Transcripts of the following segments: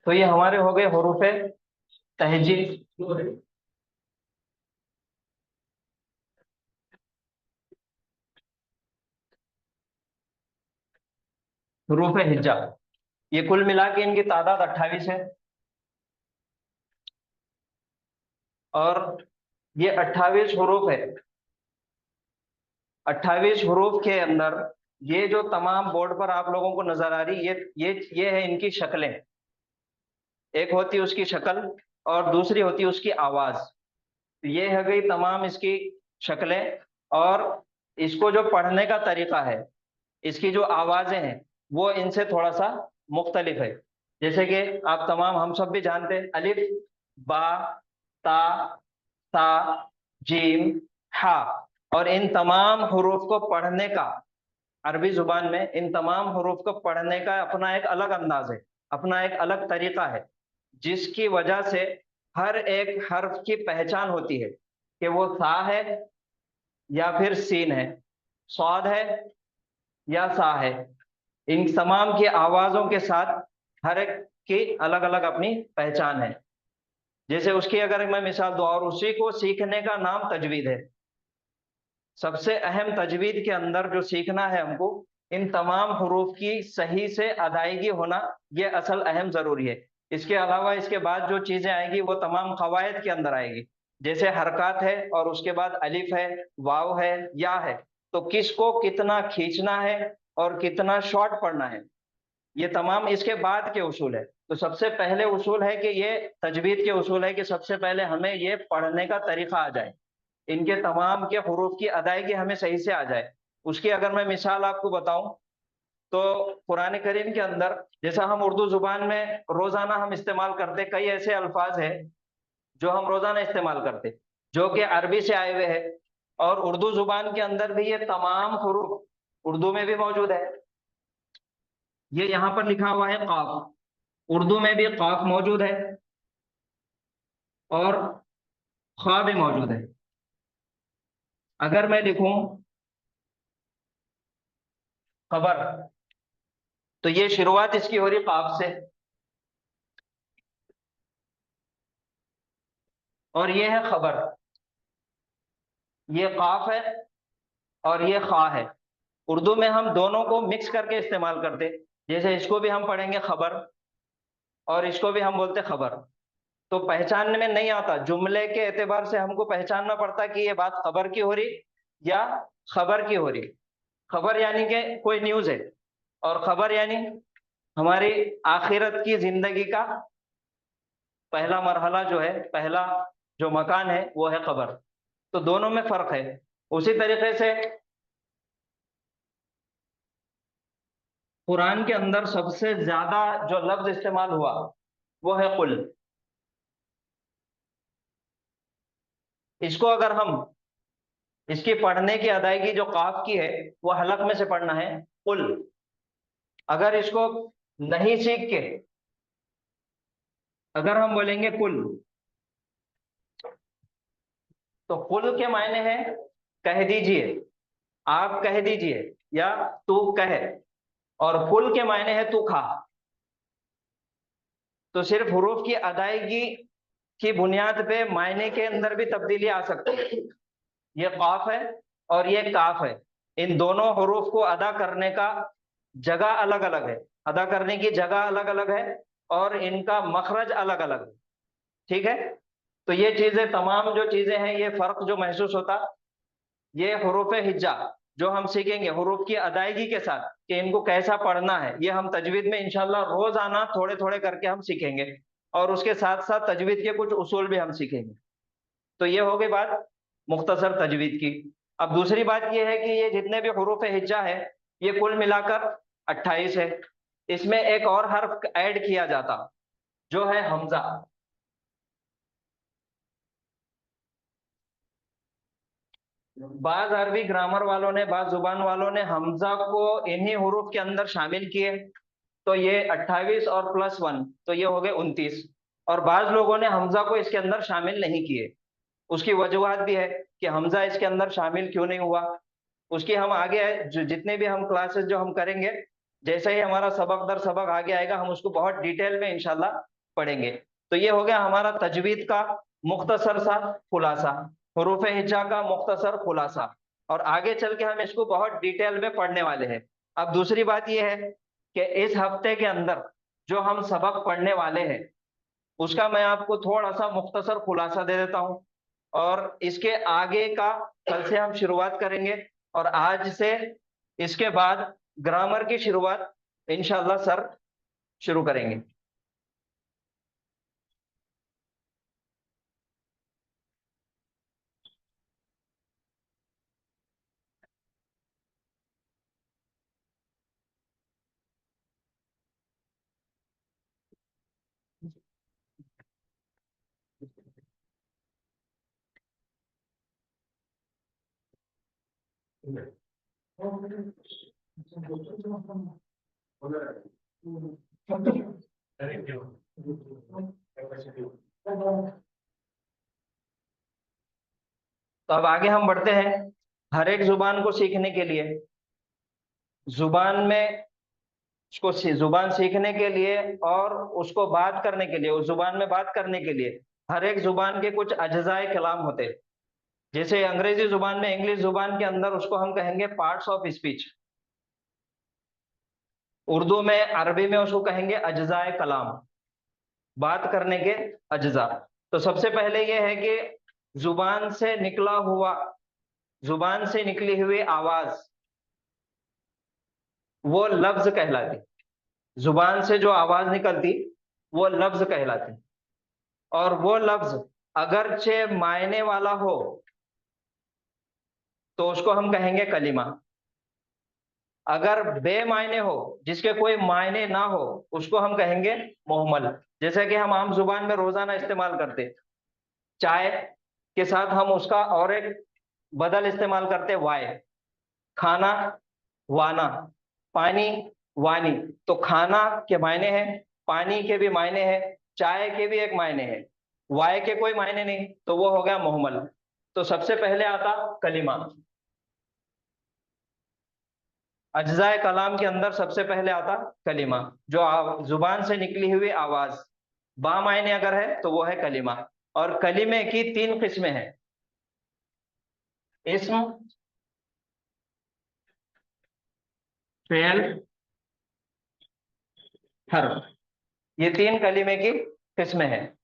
तो ये हमारे हो गए हुरूफे तहजी। हुरूफे हिज्जा, ये कुल मिला के इनकी तादाद 28 है। और ये 28 हरूफ है। 28 हरूफ के अंदर ये जो तमाम बोर्ड पर आप लोगों को नजर आ रही, ये है इनकी शक्लें। एक होती है उसकी शक्ल और दूसरी होती है उसकी आवाज। तो ये है गई तमाम इसकी शक्लें। और इसको जो पढ़ने का तरीका है, इसकी जो आवाजें हैं, वो इनसे थोड़ा सा मुख्तलिफ है। जैसे कि आप तमाम हम सब भी जानते हैं, अलिफ, बा, ता, सा, जीम, हा। और इन तमाम हुरूफ को पढ़ने का, अरबी जुबान में इन तमाम हुरूफ को पढ़ने का अपना एक अलग अंदाज है, अपना एक अलग तरीका है, जिसकी वजह से हर एक हर्फ की पहचान होती है कि वो सा है या फिर सीन है, स्वाद है या सा है। इन तमाम की आवाजों के साथ हर एक की अलग अलग अपनी पहचान है। जैसे उसकी अगर मैं मिसाल दूं, और उसी को सीखने का नाम तजवीद है। सबसे अहम तजवीद के अंदर जो सीखना है हमको, इन तमाम हुरूफ की सही से अदायगी होना, ये असल अहम जरूरी है। इसके अलावा इसके बाद जो चीजें आएगी वो तमाम कवायद के अंदर आएगी। जैसे हरकत है और उसके बाद अलिफ है, वाव है, या है, तो किसको कितना खींचना है और कितना शॉर्ट पढ़ना है, ये तमाम इसके बाद के उसूल है। तो सबसे पहले उसूल है कि ये तजवीद के उसूल है कि सबसे पहले हमें ये पढ़ने का तरीका आ जाए, इनके तमाम के हुरूफ की अदायगी हमें सही से आ जाए। उसकी अगर मैं मिसाल आपको बताऊं, तो कुरान करीम के अंदर, जैसा हम उर्दू जुबान में रोजाना हम इस्तेमाल करते, कई ऐसे अल्फाज है जो हम रोजाना इस्तेमाल करते, जो कि अरबी से आए हुए हैं। और उर्दू जुबान के अंदर भी ये तमाम हुरूफ उर्दू में भी मौजूद है। ये यहां पर लिखा हुआ है काफ, उर्दू में भी काफ मौजूद है और खा भी मौजूद है। अगर मैं लिखूं खबर, तो ये शुरुआत इसकी हो रही काफ से, और ये है खबर। ये काफ है और ये खा है। उर्दू में हम दोनों को मिक्स करके इस्तेमाल करते, जैसे इसको भी हम पढ़ेंगे खबर और इसको भी हम बोलते खबर। तो पहचानने में नहीं आता, जुमले के एतबार से हमको पहचानना पड़ता कि ये बात खबर की हो रही या खबर की हो रही। खबर यानी कि कोई न्यूज है, और खबर यानी हमारी आखिरत की जिंदगी का पहला मरहला जो है, पहला जो मकान है, वो है खबर। तो दोनों में फर्क है। उसी तरीके से कुरान के अंदर सबसे ज्यादा जो लफ्ज इस्तेमाल हुआ वो है कुल। इसको अगर हम, इसकी पढ़ने की अदायगी जो काफ की है, वो हलक में से पढ़ना है कुल। अगर इसको नहीं सीख के अगर हम बोलेंगे कुल, तो कुल के मायने हैं कह दीजिए, आप कह दीजिए, या तू कहे। और कुल के मायने है तू खा। तो सिर्फ हुरूफ की अदायगी की बुनियाद पे मायने के अंदर भी तब्दीली आ सकती है। ये काफ है और ये काफ है, इन दोनों हुरूफ को अदा करने का जगह अलग अलग है, अदा करने की जगह अलग अलग है, और इनका मखरज अलग अलग है। ठीक है। तो ये चीजें, तमाम जो चीजें हैं, ये फर्क जो महसूस होता, ये हुरूफ हिज्जा जो हम सीखेंगे हुरूफ की अदायगी के साथ कि इनको कैसा पढ़ना है, ये हम तजवीद में इंशाल्लाह रोजाना थोड़े थोड़े करके हम सीखेंगे। और उसके साथ साथ तजवीद के कुछ उसूल भी हम सीखेंगे। तो ये हो गई बात मुख्तसर तजवीद की। अब दूसरी बात ये है कि ये जितने भी हुरूफ हिज्जा है, ये कुल मिलाकर 28 है। इसमें एक और हर्फ ऐड किया जाता, जो है हमजा। बाज अरबी ग्रामर वालों ने, बाज जुबान वालों ने हमजा को इन्हीं हुरूफ के अंदर शामिल किए। तो ये 28 और +1, तो ये हो गए 29। और बाज लोगों ने हमजा को इसके अंदर शामिल नहीं किए। उसकी वजूहत भी है कि हमजा इसके अंदर शामिल क्यों नहीं हुआ। उसकी हम आगे जो जितने भी हम क्लासेस जो हम करेंगे, जैसे ही हमारा सबक दर सबक आगे आएगा, हम उसको बहुत डिटेल में इंशाल्लाह पढ़ेंगे। तो ये हो गया हमारा तजवीद का मुख्तसर सा खुलासा, हुरूफ हिज्जा का मुख्तसर खुलासा। और आगे चल के हम इसको बहुत डिटेल में पढ़ने वाले हैं। अब दूसरी बात यह है कि इस हफ्ते के अंदर जो हम सबक पढ़ने वाले हैं, उसका मैं आपको थोड़ा सा मुख्तसर खुलासा दे देता हूं। और इसके आगे का कल से हम शुरुआत करेंगे, और आज से इसके बाद ग्रामर की शुरुआत इंशाल्लाह सर शुरू करेंगे। तो अब आगे हम बढ़ते हैं। हर एक जुबान को सीखने के लिए, जुबान में उसको जुबान सीखने के लिए और उसको बात करने के लिए, उस जुबान में बात करने के लिए हर एक जुबान के कुछ अज्जाए कलाम होते हैं। जैसे अंग्रेजी जुबान में, इंग्लिश जुबान के अंदर उसको हम कहेंगे पार्ट्स ऑफ स्पीच। उर्दू में, अरबी में उसको कहेंगे अज्जाए कलाम, बात करने के अज्जा। तो सबसे पहले यह है कि जुबान से निकला हुआ, जुबान से निकली हुई आवाज वो लफ्ज कहलाती। जुबान से जो आवाज निकलती वो लफ्ज कहलाती। और वो लफ्ज अगरचे मायने वाला हो तो उसको हम कहेंगे कलिमा। अगर बेमायने हो, जिसके कोई मायने ना हो, उसको हम कहेंगे मोहमल। जैसे कि हम आम जुबान में रोजाना इस्तेमाल करते, चाय के साथ हम उसका और एक बदल इस्तेमाल करते वाय, खाना वाना, पानी वानी। तो खाना के मायने हैं, पानी के भी मायने हैं, चाय के भी एक मायने हैं, वाय के कोई मायने नहीं, तो वो हो गया मोहम्मल। तो सबसे पहले आता कलिमा। अज्जाए कलाम के अंदर सबसे पहले आता कलिमा, जो जुबान से निकली हुई आवाज बा मायने अगर है तो वो है कलिमा। और कलिमे की तीन किस्में हैं, इस्म, फेल, हर्फ। ये तीन कलिमे की किस्में हैं,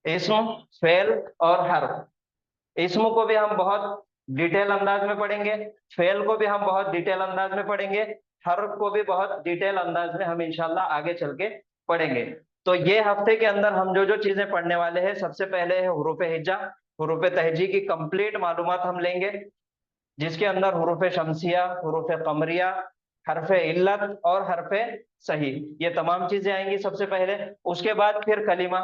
इस्म, फेल और हर्फ। इस्म को भी हम बहुत डिटेल अंदाज में पढ़ेंगे, फेल को भी हम बहुत डिटेल अंदाज में पढ़ेंगे, हर्फ को भी बहुत डिटेल अंदाज में हम इंशाल्लाह आगे चल के पढ़ेंगे। तो ये हफ्ते के अंदर हम जो जो चीजें पढ़ने वाले हैं, सबसे पहले है हुरूफ हिज्जा। हुरूफ तहजी की कंप्लीट मालूमात हम लेंगे, जिसके अंदर हुरूफ शमसिया, हुरूफ कमरिया, हरफ इल्लत और हरफ सही, ये तमाम चीजें आएंगी सबसे पहले। उसके बाद फिर कलिमा।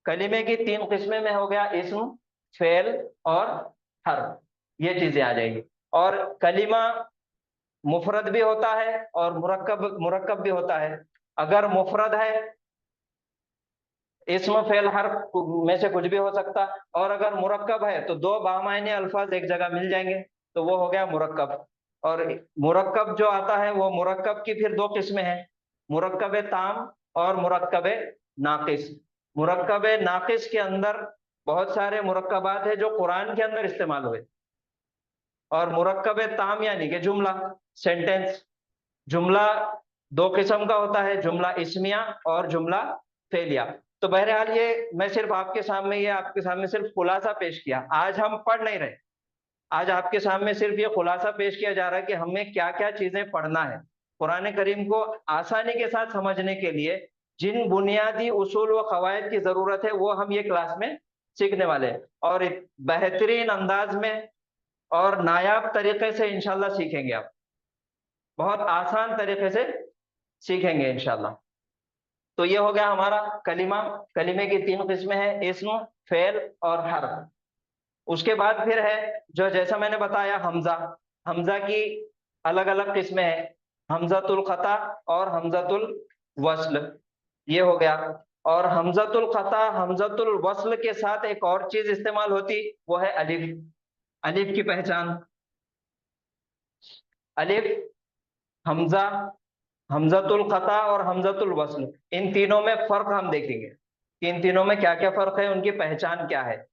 कलिमे की तीन किस्में में हो गया इस्म, फेल और हर्फ, ये चीजें आ जाएंगी। और कलिमा मुफरद भी होता है और मुरक्कब मुरक्कब भी होता है। अगर मुफरद है, इस्म फेल हर्फ में से कुछ भी हो सकता। और अगर मुरक्कब है तो दो बामायने अल्फाज एक जगह मिल जाएंगे, तो वो हो गया मुरक्कब। और मुरक्कब जो आता है, वो मुरक्कब की फिर दो किस्में हैं, मुरक्कब ताम और मुरक्कब नाकिस। मुरक्कब नाकिस के अंदर बहुत सारे मुरक्कबात है जो कुरान के अंदर इस्तेमाल हुए। और मुरक्कब ताम यानी कि जुमला, सेंटेंस। जुमला दो किस्म का होता है, जुमला इस्मिया और जुमला फेलिया। तो बहरहाल ये मैं सिर्फ आपके सामने सिर्फ खुलासा पेश किया, आज हम पढ़ नहीं रहे। आज आपके सामने सिर्फ ये खुलासा पेश किया जा रहा है कि हमें क्या क्या चीजें पढ़ना है। कुरान करीम को आसानी के साथ समझने के लिए जिन बुनियादी उसूल व कवायद की जरूरत है, वो हम ये क्लास में सीखने वाले हैं। और एक बेहतरीन अंदाज में और नायाब तरीके से इंशाल्लाह सीखेंगे आप, बहुत आसान तरीके से सीखेंगे इंशाल्लाह। तो ये हो गया हमारा कलिमा। कलिमे की तीन किस्में हैं, इस्म, फेल और हर्फ। उसके बाद फिर है जो, जैसा मैंने बताया, हमजा। हमजा की अलग अलग किस्में हैं, हमजातुल खता और हमजातुल वस्ल, ये हो गया। और हमजातुल खता, हमजातुल वस्ल के साथ एक और चीज इस्तेमाल होती, वो है अलिफ। अलिफ की पहचान, अलिफ, हमजा, हमजातुल क़ता और हमजातुल वस्ल, इन तीनों में फर्क हम देखेंगे कि इन तीनों में क्या क्या फर्क है, उनकी पहचान क्या है,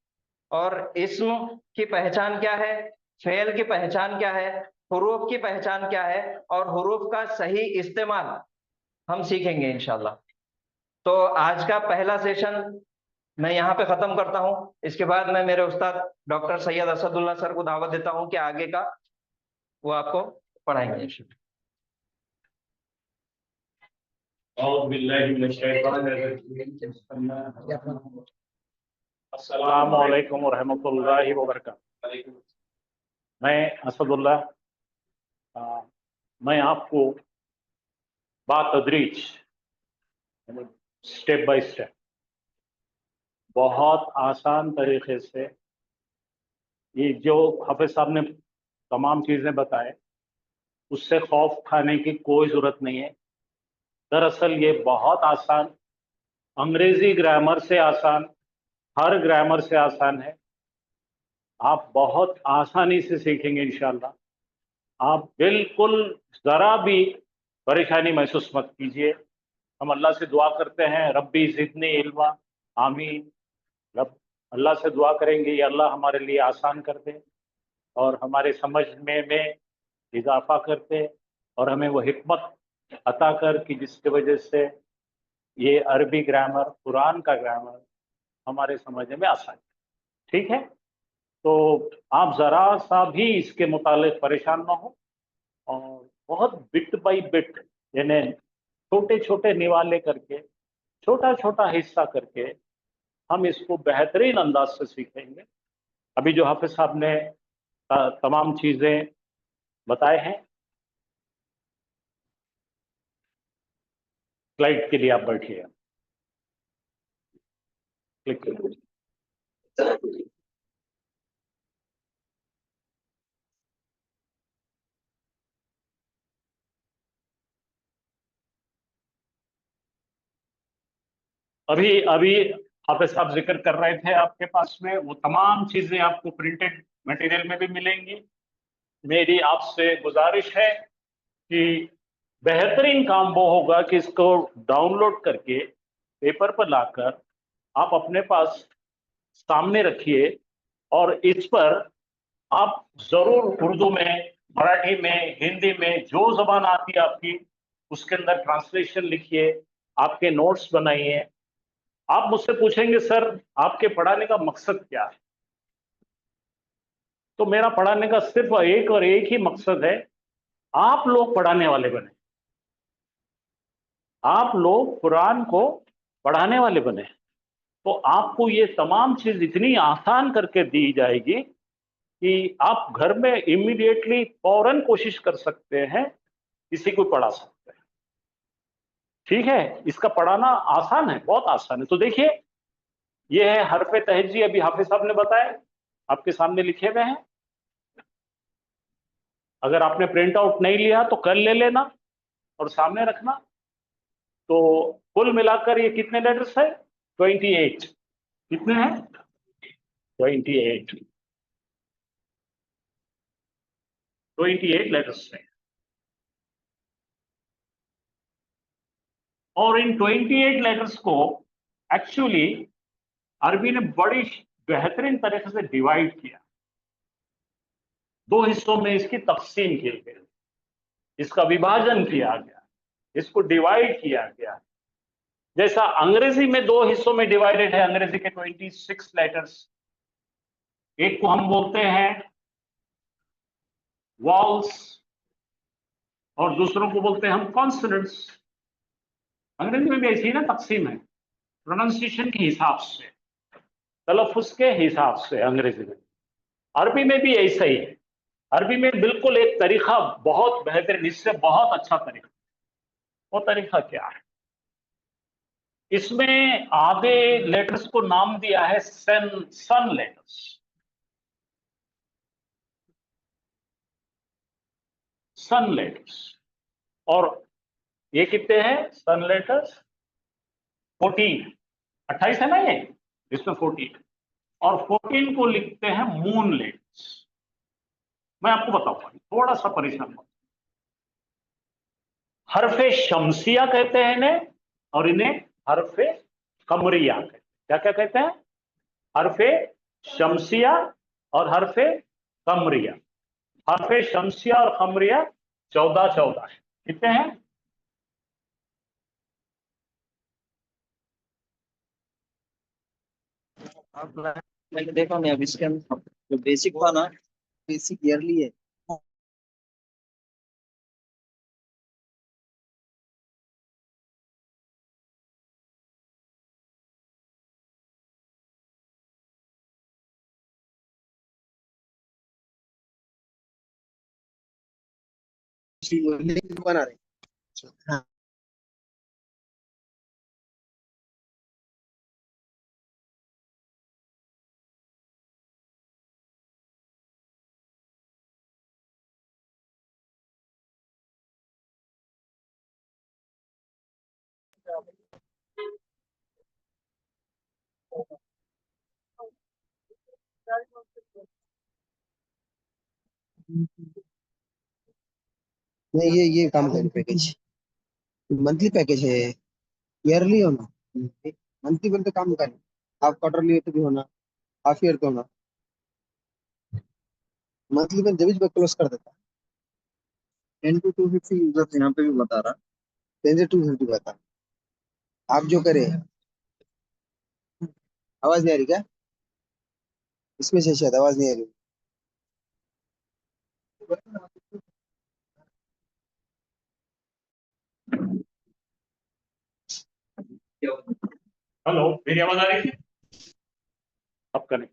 और इस्म की पहचान क्या है, फेल की पहचान क्या है, हुरूफ की पहचान क्या है, और हुरूफ का सही इस्तेमाल हम सीखेंगे इंशाल्लाह। तो आज का पहला सेशन मैं यहाँ पे खत्म करता हूँ। इसके बाद मैं मेरे उस्ताद डॉक्टर सैयद असदुल्ला सर को दावत देता हूँ कि आगे का वो आपको पढ़ाएंगे। अस्सलामु अलैकुम रहमतुल्लाहि व बरकातहू। मैं असदुल्ला, मैं आपको बातदरीज, स्टेप बाय स्टेप, बहुत आसान तरीके से, ये जो हाफिज साहब ने तमाम चीज़ें बताए उससे खौफ खाने की कोई ज़रूरत नहीं है। दरअसल ये बहुत आसान, अंग्रेजी ग्रामर से आसान, हर ग्रामर से आसान है। आप बहुत आसानी से सीखेंगे इंशाल्लाह। आप बिल्कुल ज़रा भी परेशानी महसूस मत कीजिए। हम अल्लाह से दुआ करते हैं, रब्बी ज़िदनी इल्मा, आमीन। रब अल्लाह से दुआ करेंगे ये अल्लाह हमारे लिए आसान कर दे और हमारे समझ में इजाफा करते और हमें वो हिकमत अता कर कि जिसकी वजह से ये अरबी ग्रामर, कुरान का ग्रामर हमारे समझने में आसान है। ठीक है, तो आप ज़रा सा भी इसके मुतालिक परेशान ना हो और बहुत बिट बाई बिट, यानी छोटे छोटे निवाले करके, छोटा छोटा हिस्सा करके हम इसको बेहतरीन अंदाज से सीखेंगे। अभी जो हाफिज साहब ने तमाम चीज़ें बताए हैं, स्लाइड के लिए आप बैठिए, क्लिक करिए। अभी अभी हाफिज साहब जिक्र कर रहे थे आपके पास में, वो तमाम चीज़ें आपको प्रिंटेड मटेरियल में भी मिलेंगी। मेरी आपसे गुजारिश है कि बेहतरीन काम वो होगा कि इसको डाउनलोड करके पेपर पर लाकर आप अपने पास सामने रखिए और इस पर आप जरूर उर्दू में, मराठी में, हिंदी में, जो जबान आती है आपकी उसके अंदर ट्रांसलेशन लिखिए, आपके नोट्स बनाइए। आप मुझसे पूछेंगे सर आपके पढ़ाने का मकसद क्या है, तो मेरा पढ़ाने का सिर्फ एक और एक ही मकसद है, आप लोग पढ़ाने वाले बने, आप लोग कुरान को पढ़ाने वाले बने। तो आपको ये तमाम चीज इतनी आसान करके दी जाएगी कि आप घर में इमीडिएटली फौरन कोशिश कर सकते हैं, किसी को पढ़ा सकते हैं। ठीक है, इसका पढ़ाना आसान है, बहुत आसान है। तो देखिए, ये है हरफ तहजी, अभी हाफिज साहब ने बताया, आपके सामने लिखे हुए हैं। अगर आपने प्रिंट आउट नहीं लिया तो कल ले लेना और सामने रखना। तो कुल मिलाकर ये कितने लेटर्स है? 28। कितने हैं? 28। 28 लेटर्स हैं। और इन 28 लेटर्स को एक्चुअली अरबी ने बड़ी बेहतरीन तरीके से डिवाइड किया, दो हिस्सों में इसकी तकसीम की गई, इसका विभाजन किया गया, इसको डिवाइड किया गया। जैसा अंग्रेजी में दो हिस्सों में डिवाइडेड है, अंग्रेजी के 26 लेटर्स, एक को हम बोलते हैं वॉल्स और दूसरों को बोलते हैं हम कॉन्सोनेंट्स। अंग्रेजी में भी ऐसी ना तकसीम है, प्रोनाउंसिएशन के हिसाब से, तलफ्फुज के हिसाब से अंग्रेजी में। अरबी में भी ऐसा ही है। अरबी में बिल्कुल एक तरीका बहुत बेहतरीन, इससे बहुत अच्छा तरीका। वो तरीका क्या है? इसमें आधे लेटर्स को नाम दिया है सन लेटर्स। सन लेटर्स। और ये कितने हैं सन लेटर्स? 14। 28 है ना ये, इसमें 14। और 14 को लिखते हैं मून लेटर्स। मैं आपको बताऊंगा, थोड़ा सा परेशान मत। हरफे शमसिया कहते हैं इन्हें, और इन्हें हरफे कमरिया कहते हैं। क्या क्या कहते हैं? हरफे शमसिया और हरफे कमरिया। हरफे शमसिया और कमरिया 14 है। कितने हैं? आप मैंने देखा नहीं अब इसके अंदर जो बेसिक था ना, बेसिक ईयरली है। बना रहे। हाँ। नहीं, ये काम करें पैकेज, मंथली पैकेज है, ईयरली होना। मंथली बिल तो काम करें, हाफ क्वार्टरली तो भी होना, हाफ ईयर तो होना। मंथली बिल जब भी क्लोज कर देता। 10 to 250 यूजर्स यहाँ पे भी बता रहा, 10 से 250 बता। आप जो करें। आवाज नहीं आ रही क्या? इसमें से शायद आवाज नहीं आ रही। हेलो, मेरी आवाज आ रही है? अब कनेक्ट।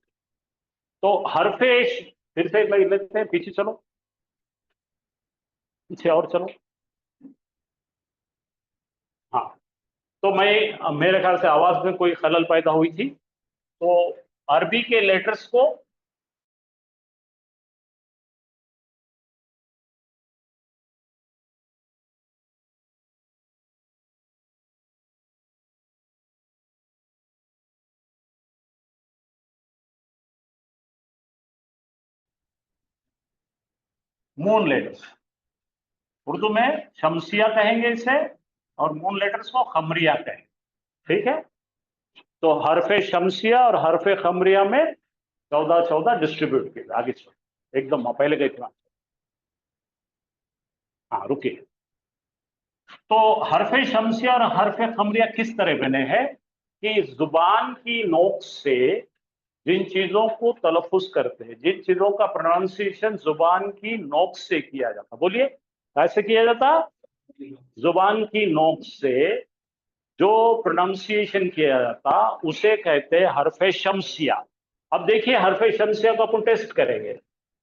तो हरफे, फिर से एक बार लेते हैं, पीछे चलो, पीछे और चलो। हाँ, तो मैं, मेरे ख्याल से आवाज में कोई खलल पैदा हुई थी। तो अरबी के लेटर्स को मून लेटर्स, उर्दू में शमसिया कहेंगे इसे, और मून लेटर्स को खमरिया कहेंगे। ठीक है, तो हरफे शमसिया और हरफे खमरिया में 14 डिस्ट्रीब्यूट किए। आगे चलो, एकदम पहले गए थे। हाँ, रुकिए। तो हरफे शमसिया और हरफे खमरिया किस तरह बने हैं कि जुबान की नोक से जिन चीजों को तलफ़ुज़ करते हैं, जिन चीजों का प्रोनाउंसिएशन जुबान की नोक से किया जाता, बोलिए कैसे किया जाता? जुबान की नोक से जो प्रोनाउंसिएशन किया जाता उसे कहते हैं हरफे शमसिया। अब देखिए, हरफे शमसिया को अपन टेस्ट करेंगे।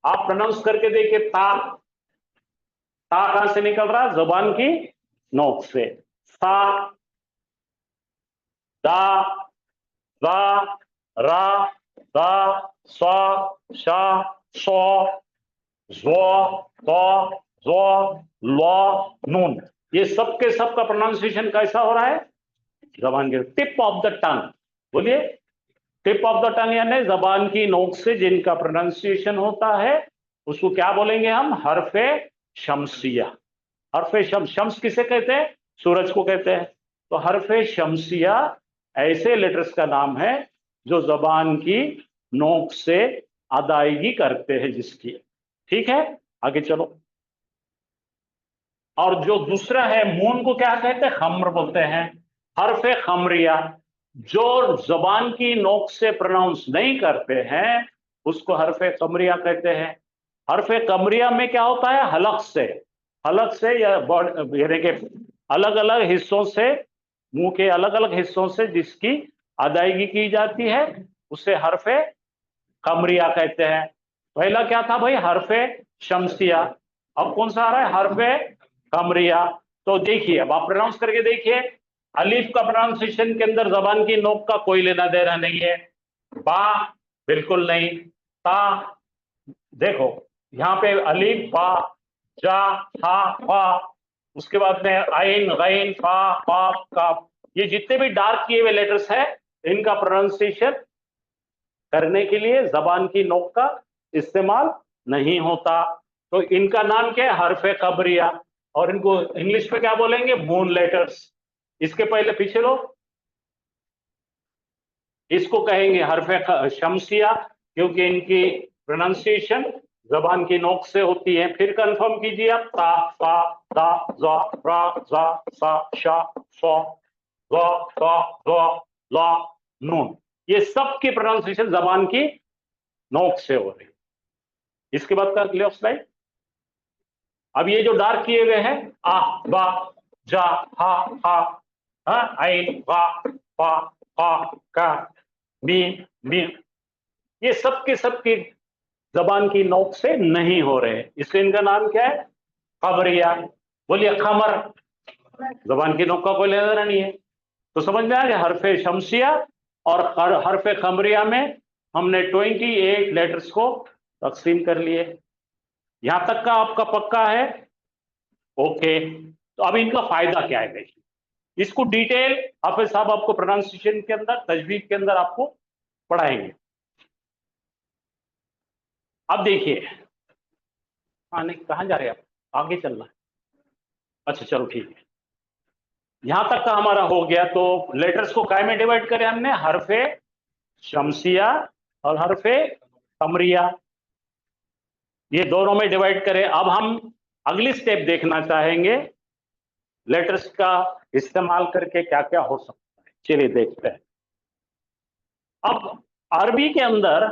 आप प्रोनाउंस करके देखिए, ता। ता कहां से निकल रहा? जुबान की नोक से। सा, दा, रा, रा, दा, सा, शा, सौ, जो, तो, जो, लो, नून। ये सब के सब का प्रोनाउंसिएशन कैसा हो रहा है? जबान के टिप ऑफ द टंग। बोलिए, टिप ऑफ द टंग, यानी जबान की नोक से जिनका प्रोनाउंसिएशन होता है उसको क्या बोलेंगे हम? हरफे शमसिया। हरफे शम्स किसे कहते हैं? सूरज को कहते हैं। तो हरफे शमसिया ऐसे लेटर्स का नाम है जो जबान की नोक से अदायगी करते हैं जिसकी। ठीक है, आगे चलो। और जो दूसरा है मून को क्या कहते हैं? खम्र बोलते हैं। हरफे खमरिया जो जबान की नोक से प्रोनाउंस नहीं करते हैं उसको हरफे कमरिया कहते हैं। हरफे कमरिया में क्या होता है? हलक से या यानी कि अलग अलग हिस्सों से, मुंह के अलग अलग हिस्सों से जिसकी अदायगी की जाती है उसे हरफे कमरिया कहते हैं। पहला क्या था भाई? हरफे शमसिया। अब कौन सा आ रहा है? हरफे कमरिया। तो देखिए, अब आप प्रोनाउंस करके देखिए। अलीफ का प्रोनाउंसिएशन के अंदर जबान की नोक का कोई लेना देना नहीं है। बा बिल्कुल नहीं। ता, देखो यहां पे अलीफ, बा, जा, हा, फा, उसके बाद में आइन, गैन, फा, काफ, काफ, ये जितने भी डार्क किए हुए लेटर्स हैं इनका प्रोनाउंसिएशन करने के लिए जबान की नोक का इस्तेमाल नहीं होता। तो इनका नाम क्या है? हरफे कबरिया। और इनको इंग्लिश में क्या बोलेंगे? Moon letters. इसके पहले पीछे लो, इसको कहेंगे हरफ शमसिया, क्योंकि इनकी प्रोनाउंसिएशन जबान की नोक से होती है। फिर कंफर्म कीजिए आप, ता सा दा जा रा जा सा शा सा गा ता गा ला नून, ये सब की प्रोनाउंसिएशन जबान की नोक से हो रही है। इसके बाद का अगले स्लाइड। अब ये जो डार्क किए गए हैं, आ बा जा हा आइन वा पा पा का मीम, ये सब के सब की जबान की नोक से नहीं हो रहे, इसलिए इनका नाम क्या है? खबरिया। बोलिए खमर, जबान की नोक का कोई लेना नहीं है। तो समझ में आ गया, हरफे शमसिया और हरफे खमरिया में हमने 28 लेटर्स को तकसीम कर लिए। यहां तक का आपका पक्का है? ओके। तो अब इनका फायदा क्या है देखिए, इसको डिटेल हाफिज साहब आपको प्रोनाउंसिएशन के अंदर, तजवीद के अंदर आपको पढ़ाएंगे। अब देखिए, नहीं कहां जा रहे हैं आप, आगे चलना है? अच्छा चलो ठीक है, यहां तक का हमारा हो गया। तो लेटर्स को काय में डिवाइड करें हमने? हरफे शमसिया और हरफे कमरिया, ये दोनों में डिवाइड करें। अब हम अगली स्टेप देखना चाहेंगे, लेटर्स का इस्तेमाल करके क्या क्या हो सकता है। चलिए देखते हैं। अब अरबी के अंदर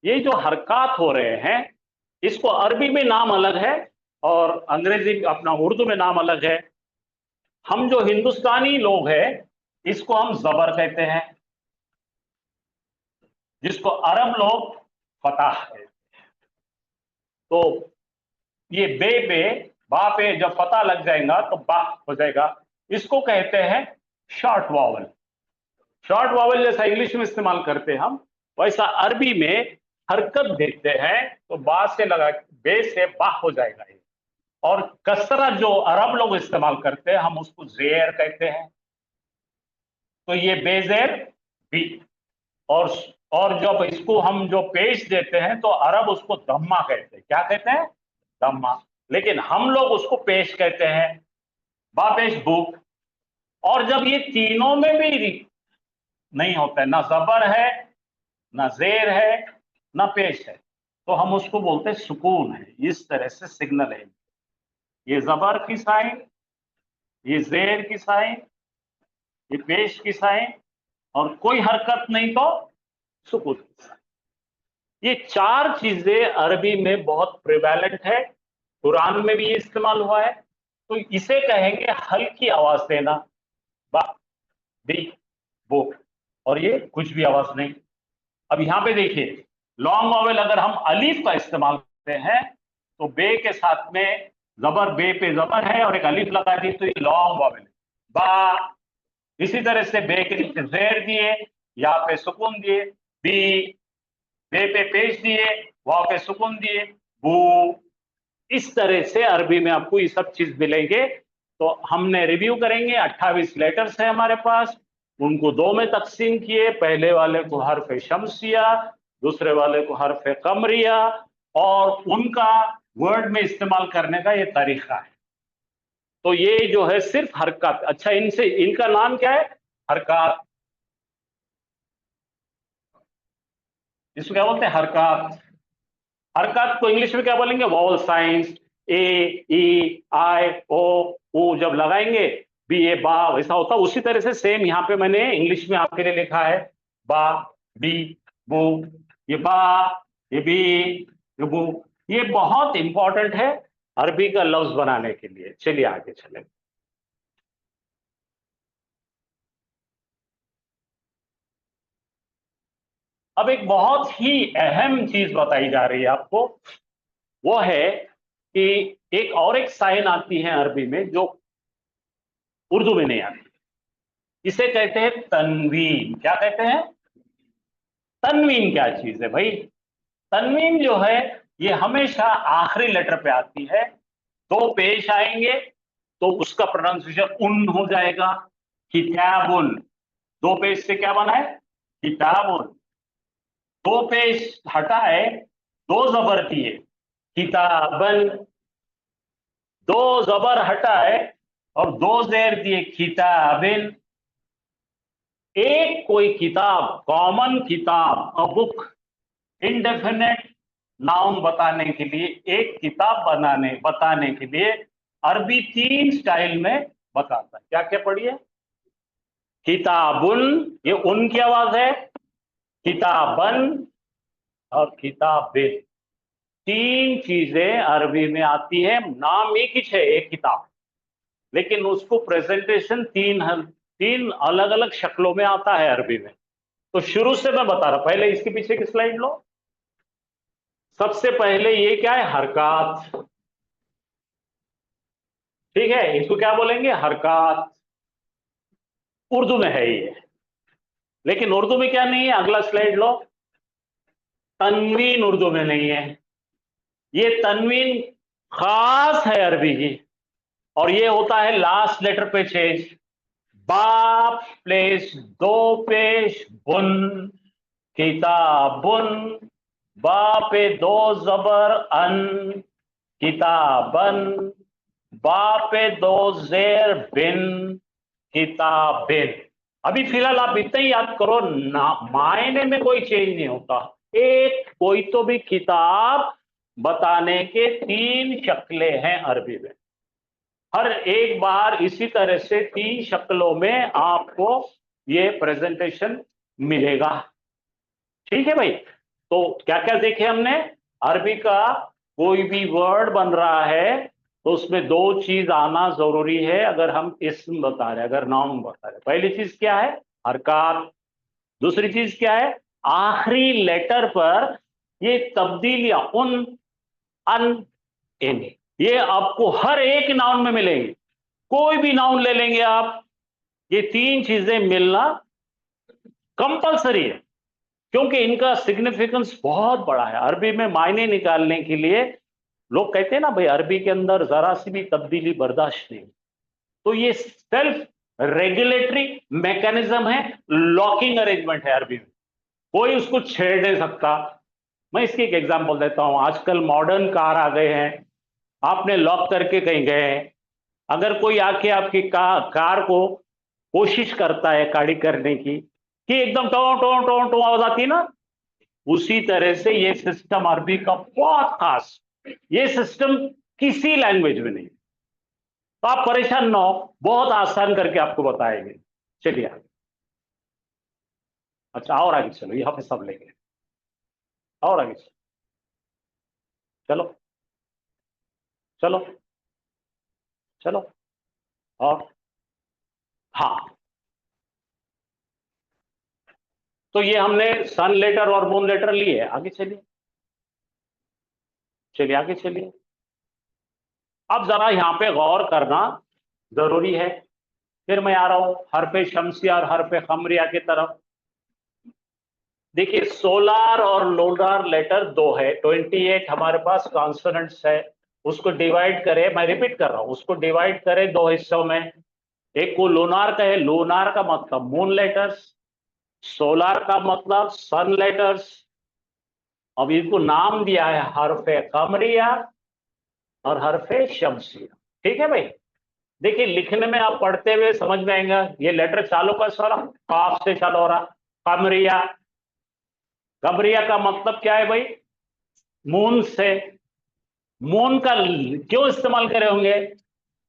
ये जो हरकत हो रहे हैं, इसको अरबी में नाम अलग है और अंग्रेजी अपना उर्दू में नाम अलग है। हम जो हिंदुस्तानी लोग हैं, इसको हम जबर कहते हैं, जिसको अरब लोग फताह कहते हैं। तो ये बे पे बा पे जब फता लग जाएगा तो बा हो जाएगा, इसको कहते हैं शॉर्ट वावल। शॉर्ट वावल जैसा इंग्लिश में इस्तेमाल करते हैं हम, वैसा अरबी में हरकत देते हैं तो बा से लगा, बे से बा हो जाएगा ये। और कसरा जो अरब लोग इस्तेमाल करते हैं, हम उसको जेर कहते हैं। तो ये बेजेर बी। और जब इसको हम जो पेश देते हैं तो अरब उसको दम्मा कहते हैं। क्या कहते हैं? दम्मा। लेकिन हम लोग उसको पेश कहते हैं, बा पेश बुक। और जब ये तीनों में भी नहीं होता है, ना जबर है ना जेर है ना पेश है, तो हम उसको बोलते हैं सुकून है। इस तरह से सिग्नल है, ये जबर की साइन, ये जेर की साइन, ये पेश की साइन, और कोई हरकत नहीं तो सुकून की साइन। ये चार चीजें अरबी में बहुत प्रिवेलेंट है, कुरान में भी ये इस्तेमाल हुआ है। तो इसे कहेंगे हल्की आवाज देना, बा बी बो, और ये कुछ भी आवाज नहीं। अब यहां पे देखिए, लॉन्ग वॉवेल अगर हम अलीफ का इस्तेमाल करते हैं तो बे के साथ में जबर, बे पे जबर है और एक अलीफ लगा दी तो ये लॉन्ग वॉवेल है, बा। इसी तरह से बे के नीचे जेर दिए, यहाँ पे सुकून दिए, बी, बे पे पेश दिए, वहां पे सुकून दिए, बू। इस तरह से अरबी में आपको ये सब चीज मिलेंगे। तो हमने रिव्यू करेंगे, 28 लेटर्स है हमारे पास, उनको दो में तकसीम किए। पहले वाले को हरफ शमसिया, दूसरे वाले को हरफ कमरिया, और उनका वर्ड में इस्तेमाल करने का ये तरीका है। तो ये जो है सिर्फ हरकत। अच्छा, इनसे इनका नाम क्या है? हरकत। इसको क्या बोलते हैं? हरकत। हरकत को इंग्लिश में क्या बोलेंगे? Vowel science. ए, ई, आई, ओ, ऊ जब लगाएंगे, बी ए बा वैसा होता है। उसी तरह से सेम यहाँ पे मैंने इंग्लिश में आपके लिए लिखा है, बा, बी, बू। ये बा, ये बी, ये बू, ये बहुत इंपॉर्टेंट है अरबी का लफ्ज बनाने के लिए। चलिए आगे चलें। अब एक बहुत ही अहम चीज बताई जा रही है आपको, वो है कि एक साइन आती है अरबी में जो उर्दू में नहीं आती। इसे कहते हैं तनवीन। क्या कहते हैं? तनवीन क्या चीज है भाई? तनवीन जो है ये हमेशा आखिरी लेटर पे आती है। दो पेश आएंगे तो उसका प्रोनाउंसिएशन उन हो जाएगा, किताबुन। दो पेश से क्या बना है? किताबुन। दो पेश हटाए, दो जबर दिए, किताबन। दो जबर हटाए और दो जेर दिए किताबिन, एक कोई किताब, कॉमन किताब, अ बुक, इंडेफिनेट नाउन बताने के लिए, एक किताब बताने के लिए अरबी 3 स्टाइल में बताता है। क्या क्या पढ़िए? किताबुन, ये उनकी आवाज है, किताबन और किताबिन। 3 चीजें अरबी में आती है, नाम एक ही है, एक किताब, लेकिन उसको प्रेजेंटेशन तीन अलग अलग शक्लों में आता है अरबी में। तो शुरू से मैं बता रहा, पहले इसके पीछे की स्लाइड लो। सबसे पहले ये क्या है? हरकत। ठीक है, इसको क्या बोलेंगे? हरकत। उर्दू में है ये, लेकिन उर्दू में क्या नहीं है? अगला स्लाइड लो। तनवीन उर्दू में नहीं है। ये तनवीन खास है अरबी की, और ये होता है लास्ट लेटर पे चेंज। बाप प्लेस दो पेश बुन, किताबुन, बा पे दो जबर अन, किताबन, बा पे दो जेर बिन, किताबिन। अभी फिलहाल आप इतना ही याद करो, ना मायने में कोई चेंज नहीं होता। एक कोई तो भी किताब बताने के 3 शक्लें हैं अरबी में। हर एक बार इसी तरह से 3 शक्लों में आपको ये प्रेजेंटेशन मिलेगा। ठीक है भाई? तो क्या क्या देखे हमने? अरबी का कोई भी वर्ड बन रहा है तो उसमें 2 चीज आना जरूरी है। अगर हम इसम बता रहे, अगर नाउन बता रहे, पहली चीज क्या है? हरकत। दूसरी चीज क्या है? आखिरी लेटर पर ये तब्दीलियां, उन, अन, इन, ये आपको हर एक नाउन में मिलेंगी। कोई भी नाउन ले लेंगे आप, ये 3 चीजें मिलना कंपलसरी है, क्योंकि इनका सिग्निफिकेंस बहुत बड़ा है। अरबी में मायने निकालने के लिए लोग कहते हैं ना भाई, अरबी के अंदर जरा सी भी तब्दीली बर्दाश्त नहीं। तो ये सेल्फ रेगुलेटरी मैकेनिज्म है, लॉकिंग अरेंजमेंट है अरबी में, कोई उसको छेड़ नहीं सकता। मैं इसकी एक एग्जांपल देता हूं। आजकल मॉडर्न कार आ गए हैं, आपने लॉक करके कहीं गए हैं, अगर कोई आके आपकी कार को कोशिश करता है गाड़ी करने की, कि एकदम टो टो टो टो आवाज आती है ना, उसी तरह से ये सिस्टम अरबी का बहुत खास, ये सिस्टम किसी लैंग्वेज में नहीं। तो आप परेशान ना हो, बहुत आसान करके आपको बताएंगे। चलिए आगे। अच्छा, और आगे चलो, यहां पे सब लेंगे, और आगे चलो, चलो चलो। और हाँ, तो ये हमने सन लेटर और मून लेटर लिए। आगे चलिए, चलिए आगे चलिए। अब जरा यहां पे गौर करना जरूरी है। फिर मैं आ रहा हूं हरफे शमसिया और हरफे खमरिया की तरफ। देखिए, सोलार और लोनार लेटर 2 है, 28 हमारे पास कॉन्सोनेंट्स है। उसको डिवाइड करें, मैं रिपीट कर रहा हूं, उसको डिवाइड करें 2 हिस्सों में। एक को लोनार कहे, लोनार का मतलब मून लेटर्स, सोलार का मतलब सन लेटर्स। अब इनको नाम दिया है हरफे कमरिया और हरफे शमसिया। ठीक है भाई? देखिए, लिखने में आप पढ़ते हुए समझ में आएगा। ये लेटर चालू का सारा काफ से चालू हो रहा, कमरिया। कमरिया का मतलब क्या है भाई? मून से। मून का क्यों इस्तेमाल करे होंगे?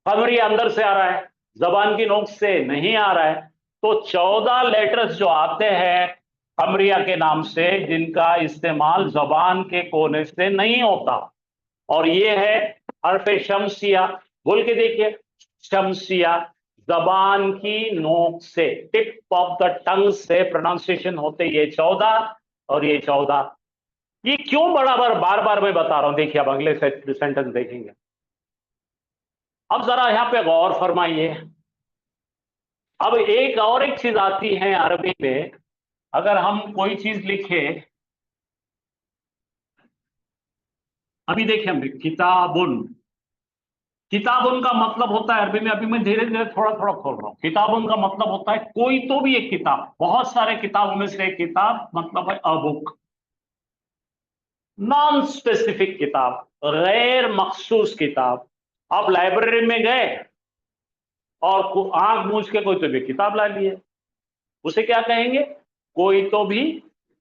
कमरिया अंदर से आ रहा है, जबान की नोक से नहीं आ रहा है। तो 14 लेटर्स जो आते हैं कमरिया के नाम से, जिनका इस्तेमाल जबान के कोने से नहीं होता, और ये है हरफे शमसिया। बोल के देखिए, शमसिया, जबान की नोक से, टिप ऑफ द टंग से प्रोनाउंसिएशन होते ये 14 और ये 14। ये क्यों बराबर बार बार मैं बता रहा हूं? देखिए, अब अगले सेंटेंस देखेंगे। अब जरा यहां पे गौर फरमाइए। अब एक चीज आती है अरबी में, अगर हम कोई चीज लिखे, अभी देखिए हम किताबुन, किताबुन का मतलब होता है अरबी में, अभी मैं धीरे धीरे थोड़ा थोड़ा खोल रहा हूं। किताबुन का मतलब होता है कोई तो भी एक किताब, बहुत सारे किताबों में से एक किताब, मतलब है अ बुक। नॉन स्पेसिफिक किताब, गैर मखसूस किताब, आप लाइब्रेरी में गए और आंख मूंझ के कोई तो भी किताब ला लिए, उसे क्या कहेंगे? कोई तो भी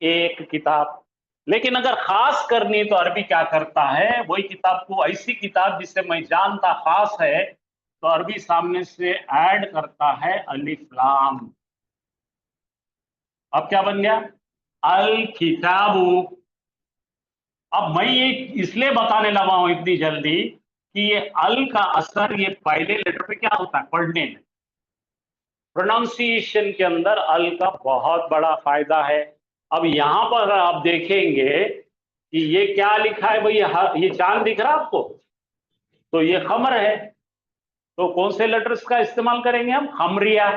एक किताब। लेकिन अगर खास करनी है तो अरबी क्या करता है, वही किताब को, ऐसी किताब जिसे मैं जानता खास है, तो अरबी सामने से ऐड करता है अलिफ लाम। अब क्या बन गया? अल किताबु। अब मैं ये इसलिए बताने लगा हूं इतनी जल्दी कि ये अल का असर ये पहले लेटर पे क्या होता है पढ़ने में, प्रोनाउंसिएशन के अंदर अल का बहुत बड़ा फायदा है। अब यहां पर अगर आप देखेंगे कि ये क्या लिखा है भाई, ये चांद दिख रहा है आपको, तो ये खमर है, तो कौन से लेटर्स का इस्तेमाल करेंगे हम? खमरिया।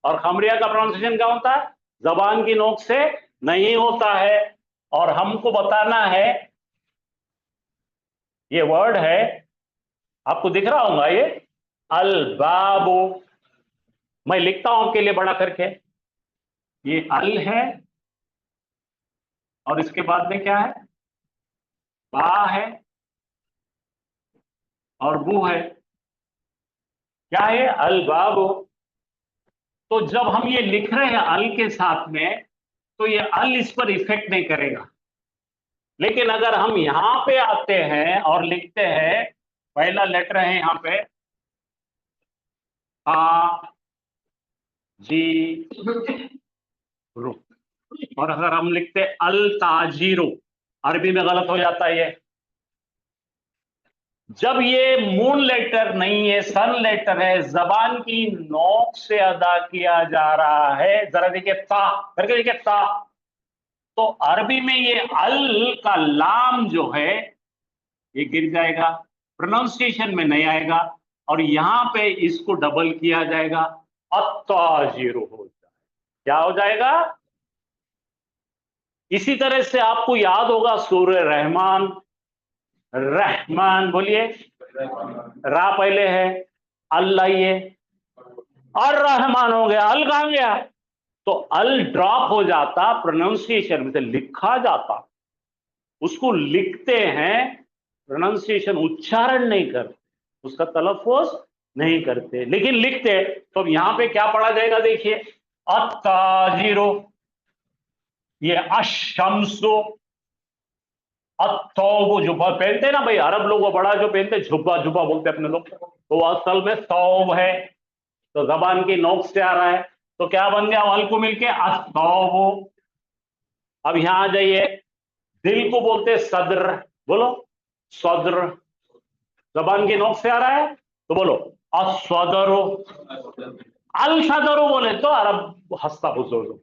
और खमरिया का प्रोनाउंसिएशन क्या होता है? जबान की नोक से नहीं होता है। और हमको बताना है, ये वर्ड है, आपको दिख रहा होगा ये अल बाबू, मैं लिखता हूं आपके लिए बड़ा करके, ये अल है और इसके बाद में क्या है? बा है और बू है। क्या है? अल बाबू। तो जब हम ये लिख रहे हैं अल के साथ में, तो ये अल इस पर इफेक्ट नहीं करेगा। लेकिन अगर हम यहां पे आते हैं और लिखते हैं, पहला लेटर है यहां पे आ जी रू, और अगर हम लिखते अल ताजीरो, अरबी में गलत हो जाता है ये। जब ये मून लेटर नहीं है, सन लेटर है, जबान की नोक से अदा किया जा रहा है, जरा देखिए ता करके देखिए ता, तो अरबी में ये अल का लाम जो है ये गिर जाएगा, प्रोनाउंसिएशन में नहीं आएगा, और यहां पे इसको डबल किया जाएगा, अत्ताजीरो हो जाएगा। क्या हो जाएगा? इसी तरह से आपको याद होगा सूरह रहमान, रहमान बोलिए, रा पहले है, अल्लाह ये, और रहमान हो गया, अल कहां गया? तो अल ड्रॉप हो जाता, प्रोनाउंसिएशन में से लिखा जाता, उसको लिखते हैं, प्रोनाउंसिएशन उच्चारण नहीं करते, उसका तलफ़ुज़ नहीं करते, लेकिन लिखते। तो अब यहां पे क्या पढ़ा जाएगा? देखिए अत्ताजिरो, ये अशम्सो, अत्तौब, जुब्बा पहनते हैं ना भाई, अरब लोग वो बड़ा जो पहनते हैं जुब्बा, जुब्बा बोलते हैं अपने लोग, तो वो असल में तौब है, तो जबान की नोक से आ रहा है, तो क्या बन गया अल को मिलके? अत्तौब। अब यहां आ जाइए, दिल को बोलते सद्र, बोलो सद्र, जबान की नोक से आ रहा है, तो बोलो अस्वदरो। अल सदरो बोले तो अरब हंसता बुजुर्ग।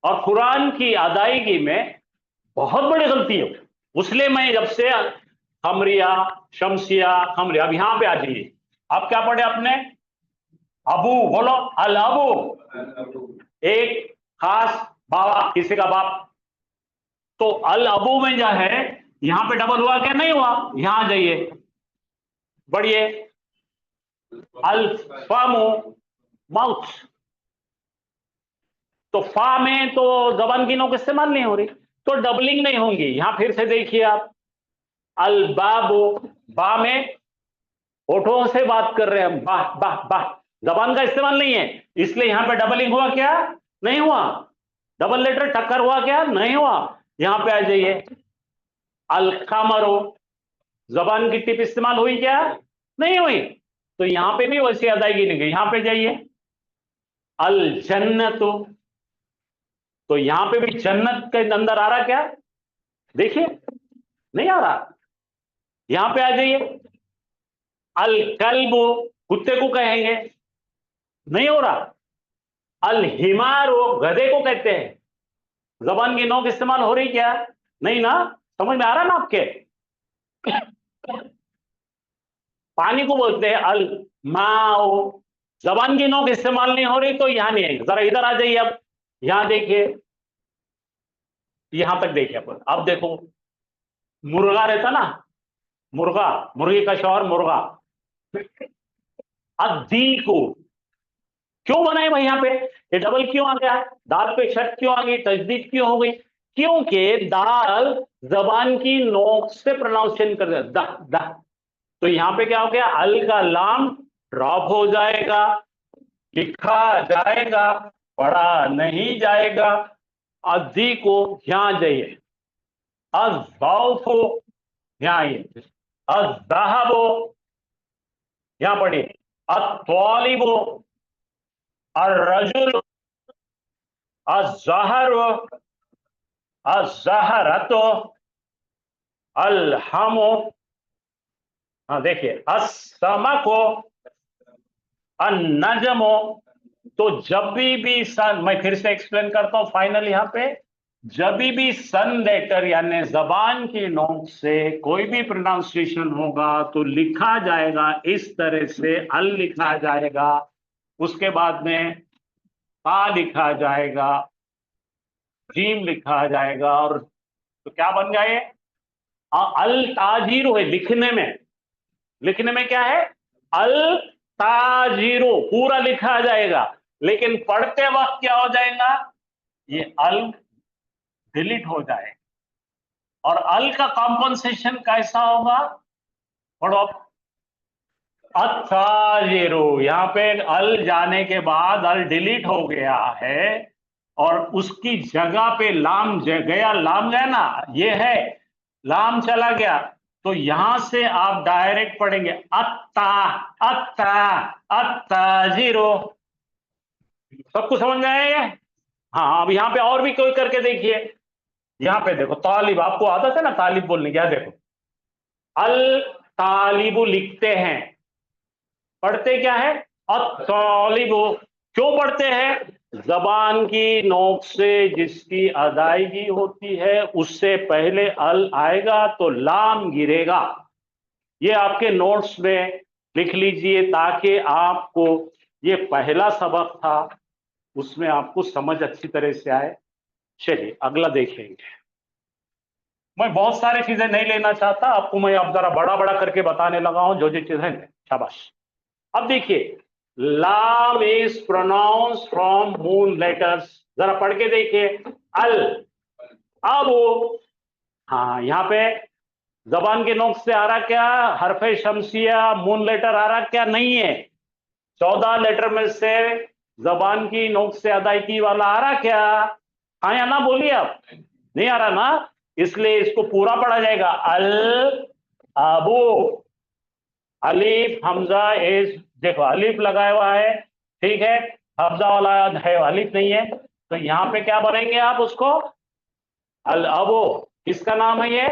और कुरान की अदायगी में बहुत बड़ी गलती है, इसलिए मैं जब से खमरिया, शमसिया, खमरिया, अब यहां पे आ जाइए, आप क्या पढ़े आपने? अबू, बोलो अल अबू, एक खास बाबा, किसी का बाप, तो अल अबू में जो है यहां पे डबल हुआ क्या? नहीं हुआ। यहां आ जाइए, बढ़िए, अल फामो, माउथ, तो फा में तो जबान की नोक इस्तेमाल नहीं हो रही, तो डबलिंग नहीं होंगी। यहां फिर से देखिए आप, अल बाबो, बा में होठों से बात कर रहे हैं हम, बाह बाह बाह, जबान का इस्तेमाल नहीं है, इसलिए यहां पे डबलिंग हुआ क्या? नहीं हुआ। डबल लेटर टक्कर हुआ क्या? नहीं हुआ। यहां पे आ जाइए, अल कमरो, जबान की टिप इस्तेमाल हुई क्या? नहीं हुई, तो यहां पे भी वैसी अदायगी नहीं गई। यहां पे जाइए, अल जन्नतो, तो यहां पे भी जन्नत के अंदर आ रहा क्या? देखिए नहीं आ रहा। यहां पे आ जाइए, अल कल्बो, कुत्ते को कहेंगे, नहीं हो रहा। अल हिमारो, गधे को कहते हैं, जबान की नोक इस्तेमाल हो रही क्या? नहीं ना। समझ में आ रहा ना आपके? पानी को बोलते हैं अल माओ, जबान की नोक इस्तेमाल नहीं हो रही, तो यहां नहीं आएगी। जरा इधर आ जाइए, अब यहां देखिए, यहां तक देखिए, अब देखो, मुर्गा रहता ना, मुर्गा, मुर्गी का शौहर मुर्गा, अद्दी को क्यों बनाए भाई? यहां पे ये डबल क्यों आ गया? दाल पे शर्त क्यों आ गई? तजदीद क्यों हो गई? क्योंकि दाल जबान की नोक से प्रोनाउंसिएशन कर रहे दा दा, तो यहां पे क्या हो गया, अल का लाम ड्रॉप हो जाएगा, लिखा जाएगा, पढ़ा नहीं जाएगा। अद्दी को यहां जाइए, अज़ौफो यहां आइए, अज़हबो यहां पढ़िए, अत्वालिबो, अर्रजुल, अज़हर, अज़हरतो, अलहमो, हाँ देखिए, अस्समको, अन्नजमो। तो जब भी सन, मैं फिर से एक्सप्लेन करता हूं फाइनल यहां पे, जब भी सन लेटर यानी जबान की नोक से कोई भी प्रोनाउंसिएशन होगा तो लिखा जाएगा इस तरह से, अल लिखा जाएगा, उसके बाद में ता लिखा जाएगा, जीम लिखा जाएगा, और तो क्या बन गया ये, अल ताजीरो है लिखने में क्या है, अल ताजीरो पूरा लिखा जाएगा, लेकिन पढ़ते वक्त क्या हो जाएगा, ये अल डिलीट हो जाए। और अल का कॉम्पनसेशन कैसा होगा, पढ़ो, अत्ताजिरो, यहां पे अल जाने के बाद अल डिलीट हो गया है और उसकी जगह पे लाम गया, लाम गया ना, ये है लाम चला गया, तो यहां से आप डायरेक्ट पढ़ेंगे अत्ता अत्ता अत्ताजिरो। सबको समझ में आया ये? हाँ, अब यहां पे और भी कोई करके देखिए, यहां पे देखो, तालिब, आपको आदत है ना तालिब बोलने की, देखो अल तालिबु लिखते हैं, पढ़ते क्या है, अत्तालिबु। क्यों पढ़ते हैं, जबान की नोक से जिसकी अदायगी होती है उससे पहले अल आएगा तो लाम गिरेगा। ये आपके नोट्स में लिख लीजिए ताकि आपको, ये पहला सबक था, उसमें आपको समझ अच्छी तरह से आए। चलिए अगला देखेंगे। मैं बहुत सारी चीजें नहीं लेना चाहता आपको, मैं अब जरा बड़ा बड़ा करके बताने लगा हूं जो चीजें, शाबाश। अब देखिए, लाम is pronounce from moon letters, जरा पढ़ के देखिए, अल, अब हाँ यहां पे जबान के नोक से आ रहा क्या, हरफे शमसिया मून लेटर आ रहा क्या, नहीं है। 14 लेटर में से जबान की नोक से अदायगी वाला आ रहा क्या, हाँ या ना बोलिए आप, नहीं आ रहा ना, इसलिए इसको पूरा पढ़ा जाएगा, अल अबू, अलीफ हमजा इज, देखो अलीफ लगाया हुआ है, ठीक है, हमजा वाला है, अलीफ नहीं है, तो यहां पे क्या बनेंगे आप उसको, अल अबू, किसका नाम है ये,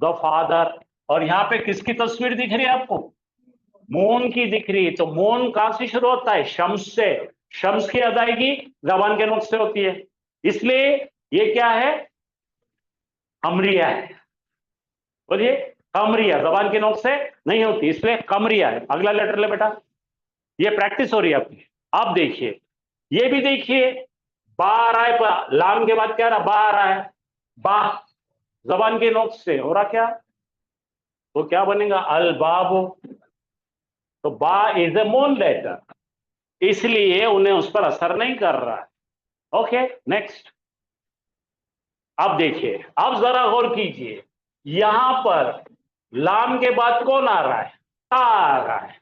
द फादर। और यहां पे किसकी तस्वीर दिख रही है आपको, मून की दिख रही है, तो मून कहां से शुरू होता है, शम्स से, शम्स की अदायगी जबान के नुक्स से होती है, इसलिए ये क्या है, कमरिया है, बोलिए कमरिया, जबान के नोक से नहीं होती इसलिए कमरिया है। अगला लेटर ले बेटा, ये प्रैक्टिस हो रही है आपकी। आप देखिए, ये भी देखिए, बा आ रहा है, लाम के बाद क्या रहा, बा आ रहा है, बा जबान के नोक से हो रहा क्या, तो क्या बनेगा, अल बाबो, तो बा इज ए मून लेटर, इसलिए उन्हें उस पर असर नहीं कर रहा है। Okay next. अब देखिए, अब जरा गौर कीजिए, यहां पर लाम के बाद कौन आ रहा है, ता आ रहा है,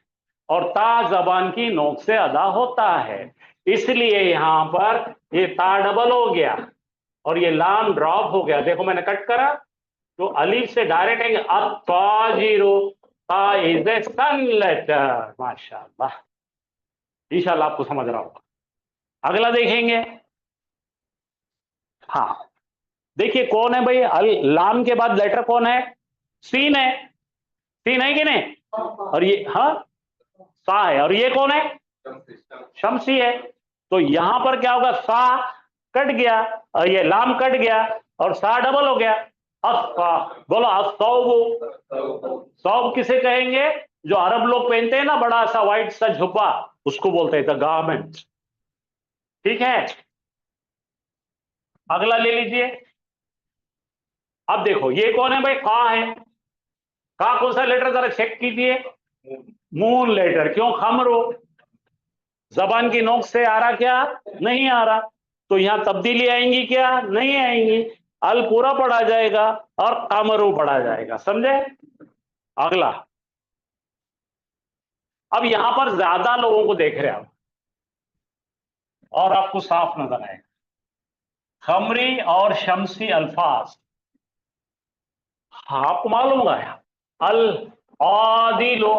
और ता जबान की नोक से अदा होता है, इसलिए यहां पर ये ता डबल हो गया और ये लाम ड्रॉप हो गया। देखो मैंने कट करा, तो अलीफ से डायरेक्ट आएंगे, अत्ताजिरो, ता इज ए सन लेटर, माशाअल्लाह, इंशाल्लाह आपको समझ रहा होगा। अगला देखेंगे, हाँ देखिए कौन है भाई, लाम के बाद लेटर कौन है, सीन है, सीन है कि नहीं, और ये हाँ सा है, और ये कौन है, शमसी है, तो यहां पर क्या होगा, सा कट गया और ये लाम कट गया और सा डबल हो गया, अस्सा, बोलो अस्सौब, सौब किसे कहेंगे, जो अरब लोग पहनते हैं ना बड़ा सा व्हाइट सा झुब्बा, उसको बोलते हैं द गारमेंट, ठीक है। अगला ले लीजिए, अब देखो ये कौन है भाई, का है, का कौन सा लेटर जरा चेक कीजिए, मून लेटर, क्यों, खमरो, जबान की नोक से आ रहा क्या, नहीं आ रहा, तो यहां तब्दीली आएंगी क्या, नहीं आएंगी, अल पूरा पढ़ा जाएगा और कामरू पढ़ा जाएगा, समझे। अगला, अब यहां पर ज्यादा लोगों को देख रहे हैं आप और आपको साफ नजर आएगा। खमरी और शमसी अल्फाज आपको मालूम होगा, अल आदिलो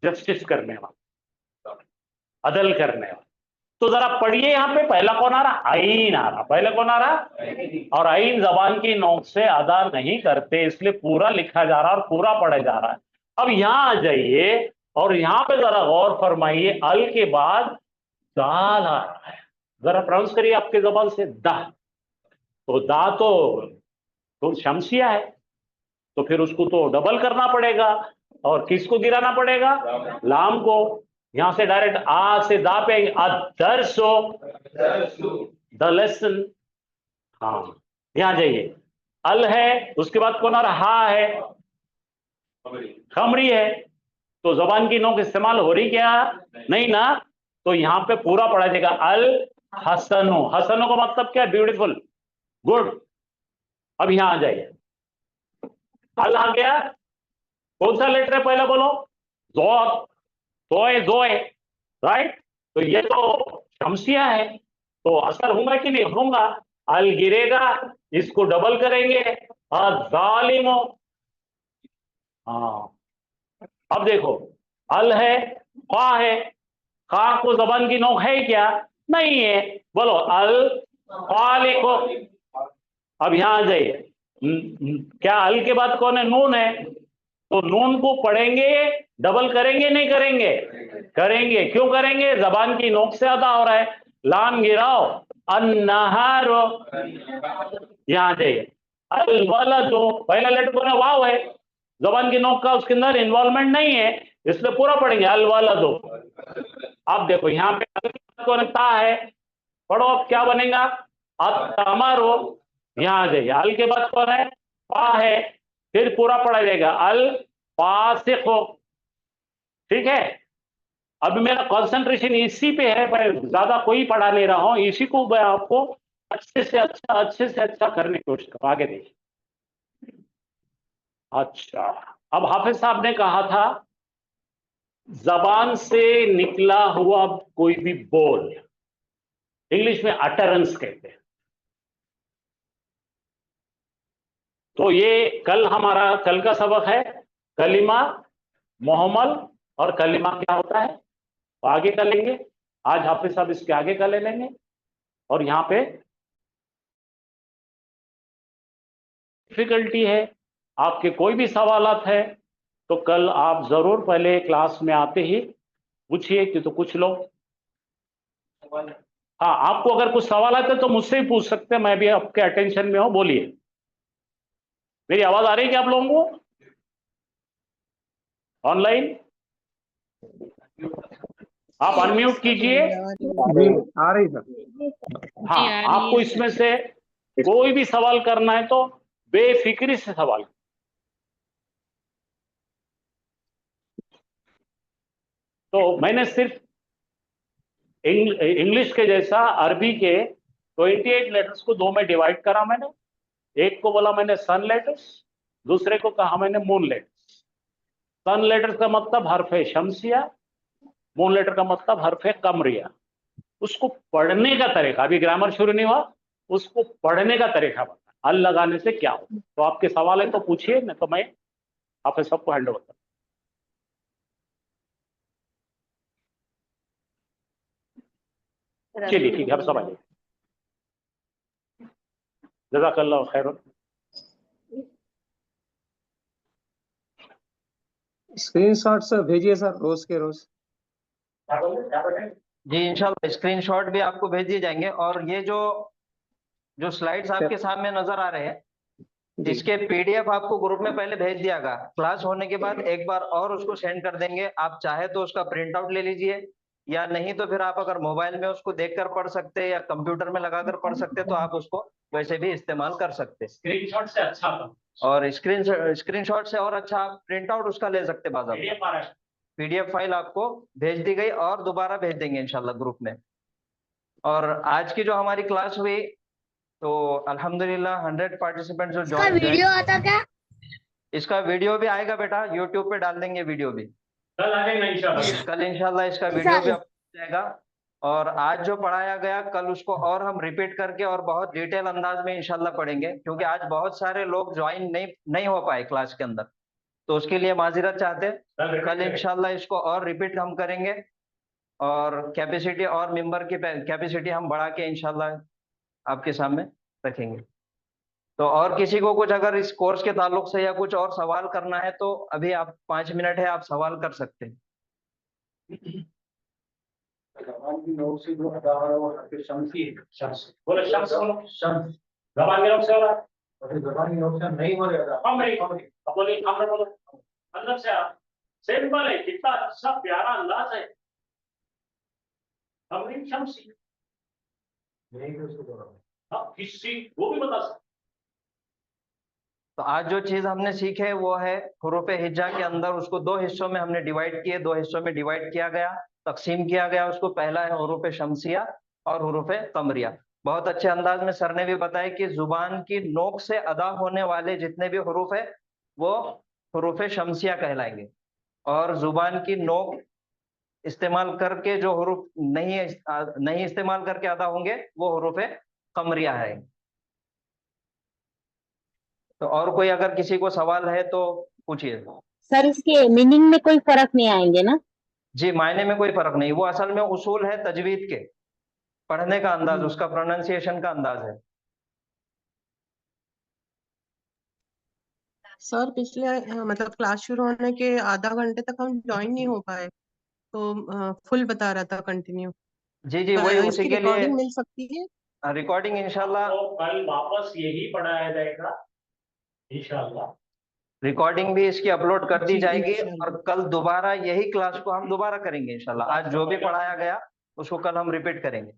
जस्टिस करने वाला, अदल करने वाला। तो जरा पढ़िए यहां पे पहला कौन आ रहा, आइन आ रहा, पहले कौन आ रहा, और आइन जबान की नोक से अदा नहीं करते, इसलिए पूरा लिखा जा रहा है और पूरा पढ़ा जा रहा है। अब यहां आ जाइए और यहां पे जरा गौर फरमाइए, अल के बाद दाल आ रहा है, जरा प्रोनाउंस करिए आपके जबान से, दा। तो दा तो शमसिया है, तो फिर उसको तो डबल करना पड़ेगा, और किसको गिराना पड़ेगा, लाम को। यहां से डायरेक्ट आ से दा पे अदरसो, द लेसन। हाँ, यहां जाइए, अल है, उसके बाद कौन आ रहा, हा है, खमरी है, तो जबान की नोक इस्तेमाल हो रही क्या, नहीं ना, तो यहां पे पूरा पढ़ा जाएगा, अल हसनो। हसनो का मतलब क्या है, ब्यूटीफुल, गुड। अब यहां आ जाइए, अल आ गया, कौन सा लेटर है पहले बोलो, जोए जोए, राइट। तो ये तो शमसिया है, तो असर होगा कि नहीं होगा, अल गिरेगा, इसको डबल करेंगे, अज़ालिमो। हाँ, अब देखो, अल है, खा है, खा को जबान की नोक है क्या, नहीं है, बोलो अल खालिको। अब यहां आ जाइए, क्या अल के बाद कौन है, नून है, तो नून को पढ़ेंगे, डबल करेंगे नहीं करेंगे, करेंगे। क्यों करेंगे, जबान की नोक से अदा हो रहा है, लाम गिराओ, अन्नहारो। यहां आ जाइए, अल वलदो, पहला लेटर कौन है, वाव है, जबान की नोक का उसके अंदर इन्वॉल्वमेंट नहीं है, इसलिए पूरा पढ़ेंगे, अल वलदो। अब देखो यहां पे कौन ता है, पढ़ो, अब क्या बनेगा, अतमरो। यहां आ जाइए, अल के बाद कौन है, पा है, फिर पूरा पढ़ा जाएगा, अल फासिको। ठीक है, अभी मेरा कंसंट्रेशन इसी पे है, मैं ज्यादा कोई पढ़ा नहीं रहा हूं, इसी को मैं आपको अच्छे से अच्छा करने की कोशिश करूं। आगे देखिए, अच्छा, अब हाफिज साहब ने कहा था, जबान से निकला हुआ कोई भी बोल, इंग्लिश में अटरेंस कहते हैं। तो ये कल का सबक है, कलिमा, मोहम्मल, और कलिमा क्या होता है, तो आगे का लेंगे, आज हाफिज साहब इसके आगे का ले लेंगे। और यहां पे डिफिकल्टी है, आपके कोई भी सवालात है तो कल आप जरूर पहले क्लास में आते ही पूछिए, कि तो कुछ लोग, हाँ, आपको अगर कुछ सवाल आते तो मुझसे ही पूछ सकते हैं, मैं भी आपके अटेंशन में हूं, बोलिए। मेरी आवाज आ रही है क्या आप लोगों को ऑनलाइन, आप अनम्यूट कीजिए। जी आ रही सर। हाँ, आपको इसमें से कोई भी सवाल करना है तो बेफिक्री से सवाल। तो मैंने सिर्फ इंग्लिश के जैसा अरबी के 28 लेटर्स को दो में डिवाइड करा मैंने, एक को बोला मैंने सन लेटर्स, दूसरे को कहा मैंने मून लेटर्स। सन लेटर्स का मतलब हर्फ शमसिया, मून लेटर का मतलब हर्फ कमरिया। उसको पढ़ने का तरीका, अभी ग्रामर शुरू नहीं हुआ, उसको पढ़ने का तरीका बता, अल लगाने से क्या हो। तो आपके सवाल है तो पूछिए, नहीं तो मैं आप सबको हैंड ओवर करता। चलिए ठीक है, अब सब आइए, जज़ाकल्लाह खैर। स्क्रीनशॉट सर भेजिए सर, रोज के रोज। जी इंशाल्लाह स्क्रीनशॉट भी आपको भेज दिए जाएंगे। और ये जो जो स्लाइड्स आपके सामने नजर आ रहे हैं, जी इसके पीडीएफ आपको ग्रुप में पहले भेज दिया गया, क्लास होने के बाद एक बार और उसको सेंड कर देंगे। आप चाहे तो उसका प्रिंट आउट ले लीजिए, या नहीं तो फिर आप अगर मोबाइल में उसको देखकर पढ़ सकते हैं या कंप्यूटर में लगाकर पढ़ सकते हैं, तो आप उसको वैसे भी इस्तेमाल कर सकते हैं। स्क्रीनशॉट से अच्छा था, और स्क्रीनशॉट से और अच्छा आप प्रिंट आउट उसका ले सकते हैं। बाज़ार पीडीएफ फाइल आपको भेज दी गई और दोबारा भेज देंगे इंशाल्लाह ग्रुप में। और आज की जो हमारी क्लास हुई, तो अल्हम्दुलिल्लाह 100 पार्टिसिपेंट जो इसका वीडियो आता क्या? इसका वीडियो भी आएगा बेटा, यूट्यूब पे डाल देंगे वीडियो भी। कल आ जाएगा इंशाल्लाह। कल इंशाल्लाह इसका वीडियो भी अपलोड जाएगा। और आज जो पढ़ाया गया कल उसको और हम रिपीट करके और बहुत डिटेल अंदाज में इंशाल्लाह पढ़ेंगे, क्योंकि आज बहुत सारे लोग ज्वाइन नहीं हो पाए क्लास के अंदर, तो उसके लिए माजिरत चाहते हैं। कल इंशाल्लाह इसको और रिपीट हम करेंगे और कैपेसिटी और मेंबर की कैपेसिटी हम बढ़ा के इंशाल्लाह आपके सामने रखेंगे। तो और किसी को कुछ अगर इस कोर्स के ताल्लुक से या कुछ और सवाल करना है तो अभी आप 5 मिनट है, आप सवाल कर सकते हैं। जबान की नोक से जो अदा है वो हरफ शम्स की है। शम्स बोले, शम्स बोलो, शम्स जबान की नोक से हो रहा है, और जबान की नोक से नहीं हो रहा है। अब बोले हमने बोलो अंदर से आ, सिंपल है, कितना अच्छा प्यारा अंदाज है। हमने शम्स नहीं तो उसको बोला आप किसी वो भी बता सकते। तो आज जो चीज हमने सीखे वो है हुरूफ हिज्जा के अंदर उसको दो हिस्सों में हमने डिवाइड किए, दो हिस्सों में डिवाइड किया गया, तकसीम किया गया उसको। पहला है हुरूफ शमसिया और हुरूफ कमरिया। बहुत अच्छे अंदाज में सर ने भी बताया कि जुबान की नोक से अदा होने वाले जितने भी हुरूफ है वो हुरूफ शमसिया कहलाएंगे, और जुबान की नोक इस्तेमाल करके जो हुरूफ नहीं इस्तेमाल करके अदा होंगे वो हुरूफ कमरिया है। तो और कोई अगर किसी को सवाल है तो पूछिए। सर इसके मीनिंग में कोई फर्क नहीं आएंगे ना? जी, मायने में कोई फर्क नहीं, वो असल में उसूल है तजवीद के, पढ़ने का अंदाज, उसका प्रोनाउंसिएशन का अंदाज है। सर पिछले मतलब क्लास शुरू होने के आधा घंटे तक हम ज्वाइन नहीं हो पाए, तो फुल बता रहा था कंटिन्यू। जी जी, वही उसी इसकी के लिए रिकॉर्डिंग मिल सकती है? रिकॉर्डिंग इंशाल्लाह, तो कल वापस यही पढ़ाया जाएगा इंशाल्लाह। रिकॉर्डिंग भी इसकी अपलोड कर दी जी, जाएगी इंशाल्लाह। और कल दोबारा यही क्लास को हम दोबारा करेंगे इंशाल्लाह। आज जो भी पढ़ाया गया उसको कल हम रिपीट करेंगे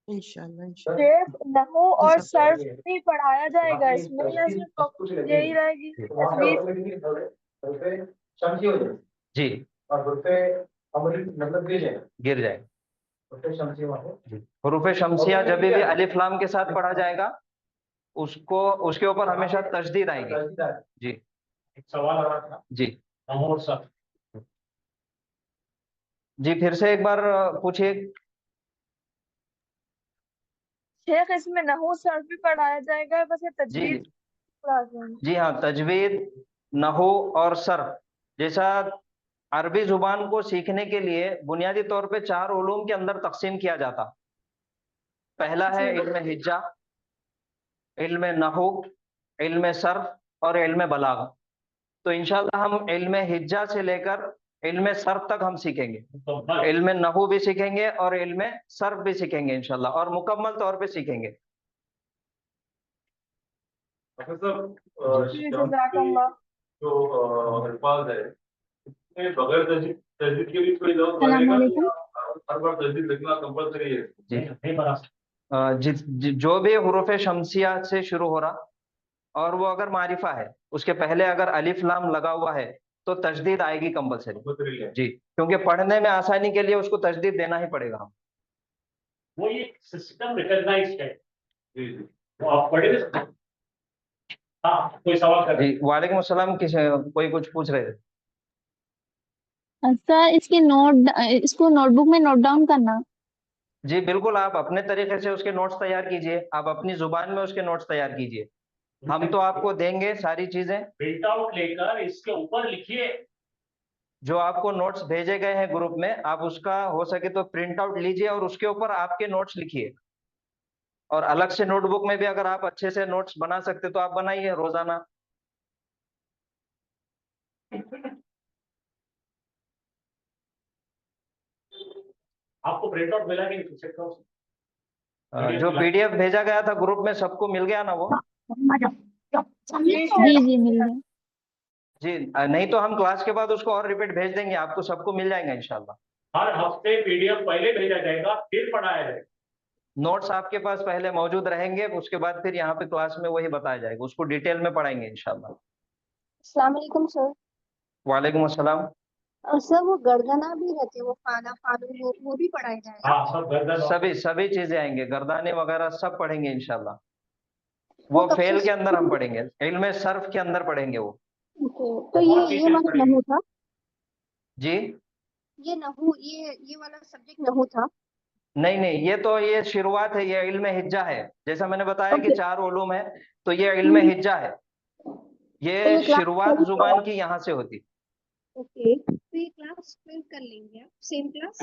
इंशाल्लाह शेफ नहू और जी, सर्फ भी पढ़ाया जाएगा इसमें, या सिर्फ यही रहेगी तजवीज? जी, और मतलब गिर जाएगा। हुरूफ शमसिया जब भी अलिफ लाम के साथ पढ़ा जाएगा उसको उसके ऊपर हमेशा तशदीद आएगी। जी, एक सवाल आ रहा था जी और सर जी, फिर से एक बार पूछिए। शेख इसमें नहू सर्फ भी पढ़ाया जाएगा, बस ये जी तजवीज पढ़ा जाएगा? जी हाँ, तजवीद, नहू और सर्फ जैसा अरबी जुबान को सीखने के लिए बुनियादी तौर पे 4 उलूम के अंदर तकसीम किया जाता। पहला है इल्म हिज्जा, इल्म नहू, इल्म सर्फ और इल्म बलाग। तो इंशाल्लाह हम इल्म हिज्जा से लेकर इल्म सर्फ तक हम सीखेंगे, तो इल्म नहू भी सीखेंगे और इल्म सर्फ भी सीखेंगे इंशाल्लाह, और मुकम्मल तौर पे सीखेंगे। जी, जज़ाकल्लाह। जो अल्फाज है इसमें बगैर तस्दीद के भी कोई लफ्ज सलाम बनेगा वालेकुम। या हर बार तस्दीद लिखना कंपलसरी है? जी, नहीं बना सकते। जो भी हुरूफ शमसिया से शुरू हो रहा और वो अगर मारिफा है उसके पहले अगर अलिफ लाम लगा हुआ है तो तशदीद आएगी कंपलसरी। कंपलसरी है। जी, क्योंकि पढ़ने में आसानी के लिए उसको तशदीद देना ही पड़ेगा हम। वो ये सिस्टम रिकॉग्नाइज्ड है, जी जी। वो आप पढ़े थे? हाँ, कोई सवाल कर जी, वालेकुम अस्सलाम। कोई कुछ पूछ रहे थे? सर इसको नोटबुक में नोट डाउन करना। जी बिल्कुल, आप अपने तरीके से उसके नोट्स तैयार कीजिए, आप अपनी जुबान में उसके नोट्स तैयार कीजिए। हम तो आपको देंगे सारी चीजें, प्रिंट आउट लेकर इसके ऊपर लिखिए। जो आपको नोट्स भेजे गए हैं ग्रुप में, आप उसका हो सके तो प्रिंट आउट लीजिए और उसके ऊपर आपके नोट्स लिखिए। और अलग से नोटबुक में भी अगर आप अच्छे से नोट्स बना सकते तो आप बनाइए रोजाना। आपको प्रिंट आउट मिला कि नहीं चेक करो। जो पीडीएफ भेजा गया था ग्रुप में सबको मिल गया ना वो? जी जी मिल गया। जी, नहीं तो हम क्लास के बाद उसको और रिपीट भेज देंगे, आपको सबको मिल जाएगा इंशाल्लाह। हर हफ्ते पीडीएफ पहले भेजा जाएगा, फिर पढ़ाया जाएगा। नोट्स आपके पास पहले मौजूद रहेंगे, उसके बाद फिर यहाँ पे क्लास में वही बताया जाएगा, उसको डिटेल में पढ़ाएंगे इंशाल्लाह। अस्सलाम वालेकुम सर। वालेकुम अस्सलाम। सर वो गर्दना भी रहती है, वो फाना फानू वो भी पढ़ाया जाएगा? हाँ, सब गर्दन सभी सभी चीजें आएंगे, गर्दाने वगैरह सब पढ़ेंगे इंशाल्लाह। वो कब फेल से के अंदर हम पढ़ेंगे, इल्म सर्फ के अंदर पढ़ेंगे वो। ओके, तो ये मतलब नहू था? जी ये नहू ये वाला सब्जेक्ट नहू था। नहीं नहीं, ये शुरुआत है, ये इल्म हिज्जा है। जैसा मैंने बताया कि ओके। 4 उलूम है, तो ये इल्म हिज्जा है। तो ये ये क्लास शुरुआत जुबान की यहाँ से होती। ओके, तो ये क्लास फिर कर लेंगे आप, सेम क्लास।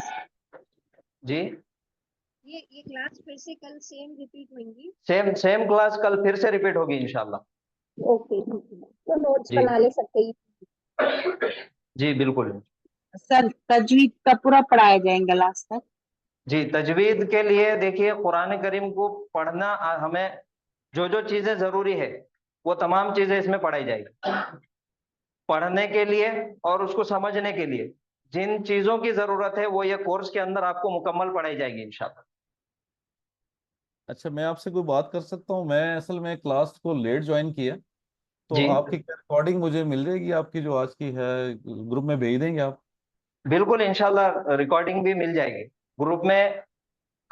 जी ये क्लास फिर से कल सेम रिपीट होंगी। सेम सेम क्लास कल फिर से रिपीट होगी इंशाल्लाह। ओके ठीक है, तो नोट्स जी बना ले सकते हैं। जी बिल्कुल। सर तजवीद का पूरा पढ़ाया जाएंगे लास्ट तक? जी तजवीद के लिए देखिए, कुरान करीम को पढ़ना हमें जो जो चीजें जरूरी है वो तमाम चीजें इसमें पढ़ाई जाएगी। पढ़ने के लिए और उसको समझने के लिए जिन चीजों की जरूरत है वो ये कोर्स के अंदर आपको मुकम्मल पढ़ाई जाएगी इंशाल्लाह। अच्छा, मैं आपसे कोई बात कर सकता हूँ? मैं असल में क्लास को लेट ज्वाइन किया, तो जी आपकी रिकॉर्डिंग मुझे मिल जाएगी आपकी जो आज की है? ग्रुप में भेज देंगे आप? बिल्कुल इंशाल्लाह, रिकॉर्डिंग भी मिल जाएगी ग्रुप में।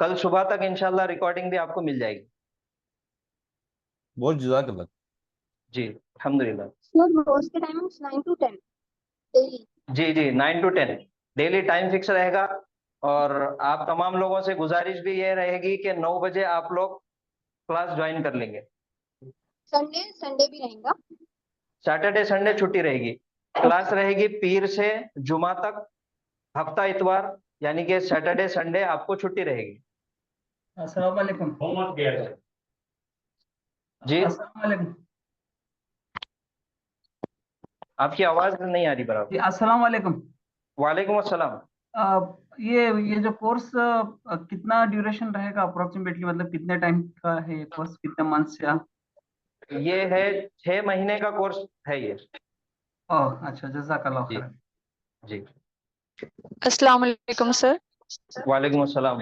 कल सुबह तक इंशाल्लाह रिकॉर्डिंग भी आपको मिल जाएगी। बहुत जज़ाकल्लाह। जी अल्हम्दुलिल्लाह। सर रोज के टाइमिंग्स 9 to 10 डेली। जी जी 9 to 10 डेली टाइम फिक्स रहेगा। और आप तमाम लोगों से गुजारिश भी ये रहेगी कि 9 बजे आप लोग क्लास ज्वाइन कर लेंगे। संडे संडे भी रहेगा। सैटरडे संडे छुट्टी रहेगी। क्लास रहेगी पीर से जुमा तक, हफ्ता इतवार, यानी कि सैटरडे संडे आपको छुट्टी रहेगी। अस्सलाम वालेकुम। होमवर्क दिया जाए। जी अस्सलाम वालेकुम। आपकी आवाज नहीं आ रही बराबर। जी अस्सलाम वालेकुम। वालेकुम अस्सलाम। अ, ये जो कोर्स कितना ड्यूरेशन रहेगा अप्रोक्सीमेटली, मतलब कितने टाइम का है ये कोर्स, कितने मंथ्स का? ये है 6 महीने का कोर्स है ये। ओह अच्छा, जज़ाकल्लाह जी खैर। जी अस्सलाम वालेकुम सर। वालेकुम अस्सलाम।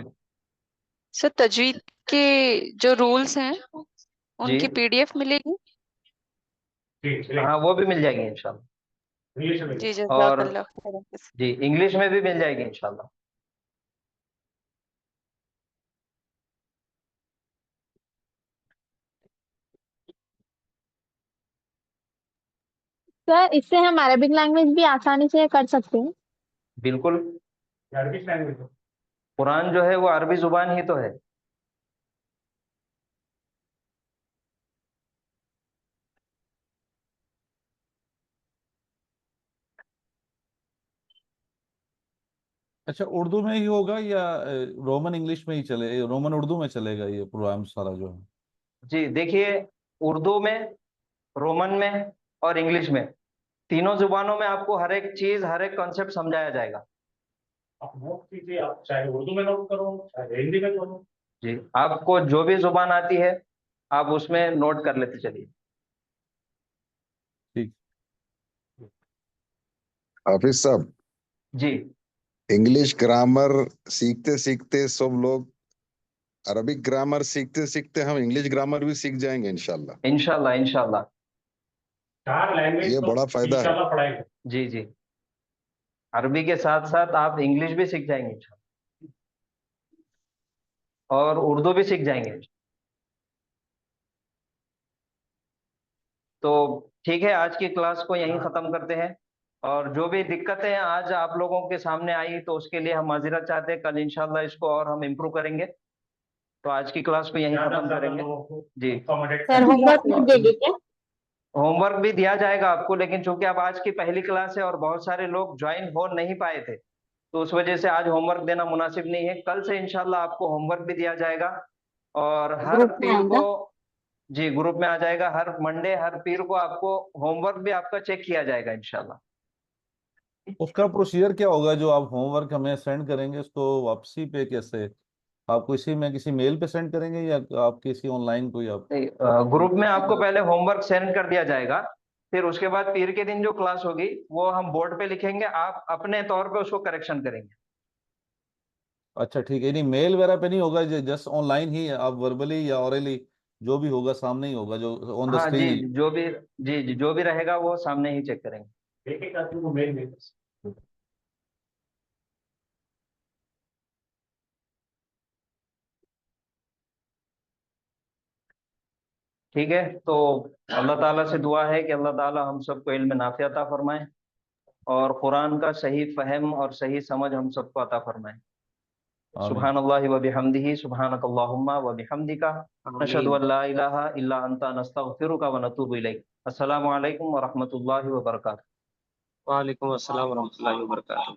सर तजवीद के जो रूल्स हैं जी उनकी पीडीएफ मिलेगी? ठीक है, हाँ वो भी मिल जाएगी इंशाल्लाह। इंग्लिश में। जी और जज़ाकल्लाह खैर। जी इंग्लिश में भी मिल जाएगी इंशाल्लाह। सर इससे हम अरेबिक लैंग्वेज भी आसानी से कर सकते हैं। बिल्कुल। Arabic language. कुरान जो है वो अरबी जुबान ही तो है। अच्छा, उर्दू में ही होगा या रोमन इंग्लिश में ही चले, रोमन उर्दू में चलेगा ये प्रोग्राम सारा जो है? जी देखिए, उर्दू में, रोमन में और इंग्लिश में, तीनों जुबानों में आपको हर एक चीज, हर एक कॉन्सेप्ट समझाया जाएगा। आप नोट कीजिए, आप चाहे उर्दू में नोट करो चाहे हिंदी में करो। जी आपको जो भी जुबान आती है आप उसमें नोट कर लेते चलिए। ठीक। हाफिज साहब, जी इंग्लिश ग्रामर सीखते सीखते सब लोग अरबिक ग्रामर सीखते सीखते हम इंग्लिश ग्रामर भी सीख जाएंगे इंशाल्लाह। इंशाल्लाह इंशाल्लाह। 4 लैंग्वेज ये तो बड़ा फायदा है। इंशाल्लाह पढ़ाएंगे। जी जी अरबी के साथ साथ आप इंग्लिश भी सीख जाएंगे इंशाल्लाह, और उर्दू भी सीख जाएंगे। तो ठीक है, आज की क्लास को यहीं खत्म करते हैं। और जो भी दिक्कतें आज आप लोगों के सामने आई तो उसके लिए हम माजरत चाहते हैं। कल इंशाल्लाह इसको और हम इम्प्रूव करेंगे। तो आज की क्लास को यहीं ज्यादा खत्म से ज्यादा करेंगे। लोगों को जी accommodate सर करें। होमवर्क नहीं देंगे क्या? होमवर्क भी दिया जाएगा आपको, लेकिन चूंकि अब आज की पहली क्लास है और बहुत सारे लोग ज्वाइन हो नहीं पाए थे, तो उस वजह से आज होमवर्क देना मुनासिब नहीं है। कल से इंशाल्लाह आपको होमवर्क भी दिया जाएगा। और हर ग्रुप में पीर को, आएगा। जी ग्रुप में आ जाएगा। हर मंडे, हर पीर को आपको होमवर्क भी आपका चेक किया जाएगा इंशाल्लाह। उसका प्रोसीजर क्या होगा? जो आप होमवर्क हमें सेंड करेंगे उसको वापसी पे कैसे? आप किसी में किसी मेल पे सेंड करेंगे या आप किसी ऑनलाइन कोई आप? ग्रुप में आपको पहले होमवर्क सेंड कर दिया जाएगा, फिर उसके बाद पीर के दिन जो क्लास होगी वो हम बोर्ड पे लिखेंगे, आप अपने तौर पे उसको करेक्शन करेंगे। अच्छा ठीक है, नहीं मेल वगैरह पे नहीं होगा, जस्ट ऑनलाइन ही आप वर्बली या ऑरली जो भी होगा सामने ही होगा, जो ऑन द हाँ जी, स्क्रीन ही? जो भी, जी जी जो भी रहेगा वो सामने ही चेक करेंगे। एक एक आदमी को मेल भेजें। ठीक है, तो अल्लाह ताला से दुआ है कि अल्लाह ताला हम सबको इल्म नाफिया अता फरमाए। और कुरान का सही फहम और सही समझ हम सबको अता फरमाए। आमीन। सुब्हानल्लाहि व बिहम्दिही सुब्हानकल्लाहुम्मा व बिहम्दिका नशहदु अन ला इलाहा इल्ला अंता नस्तगफिरुका व नतूबु इलैक। अस्सलामु अलैकुम व रहमतुल्लाहि व बरकातुहू। वालेकुम अस्सलाम व रहमतुल्लाहि व बरकातुहू।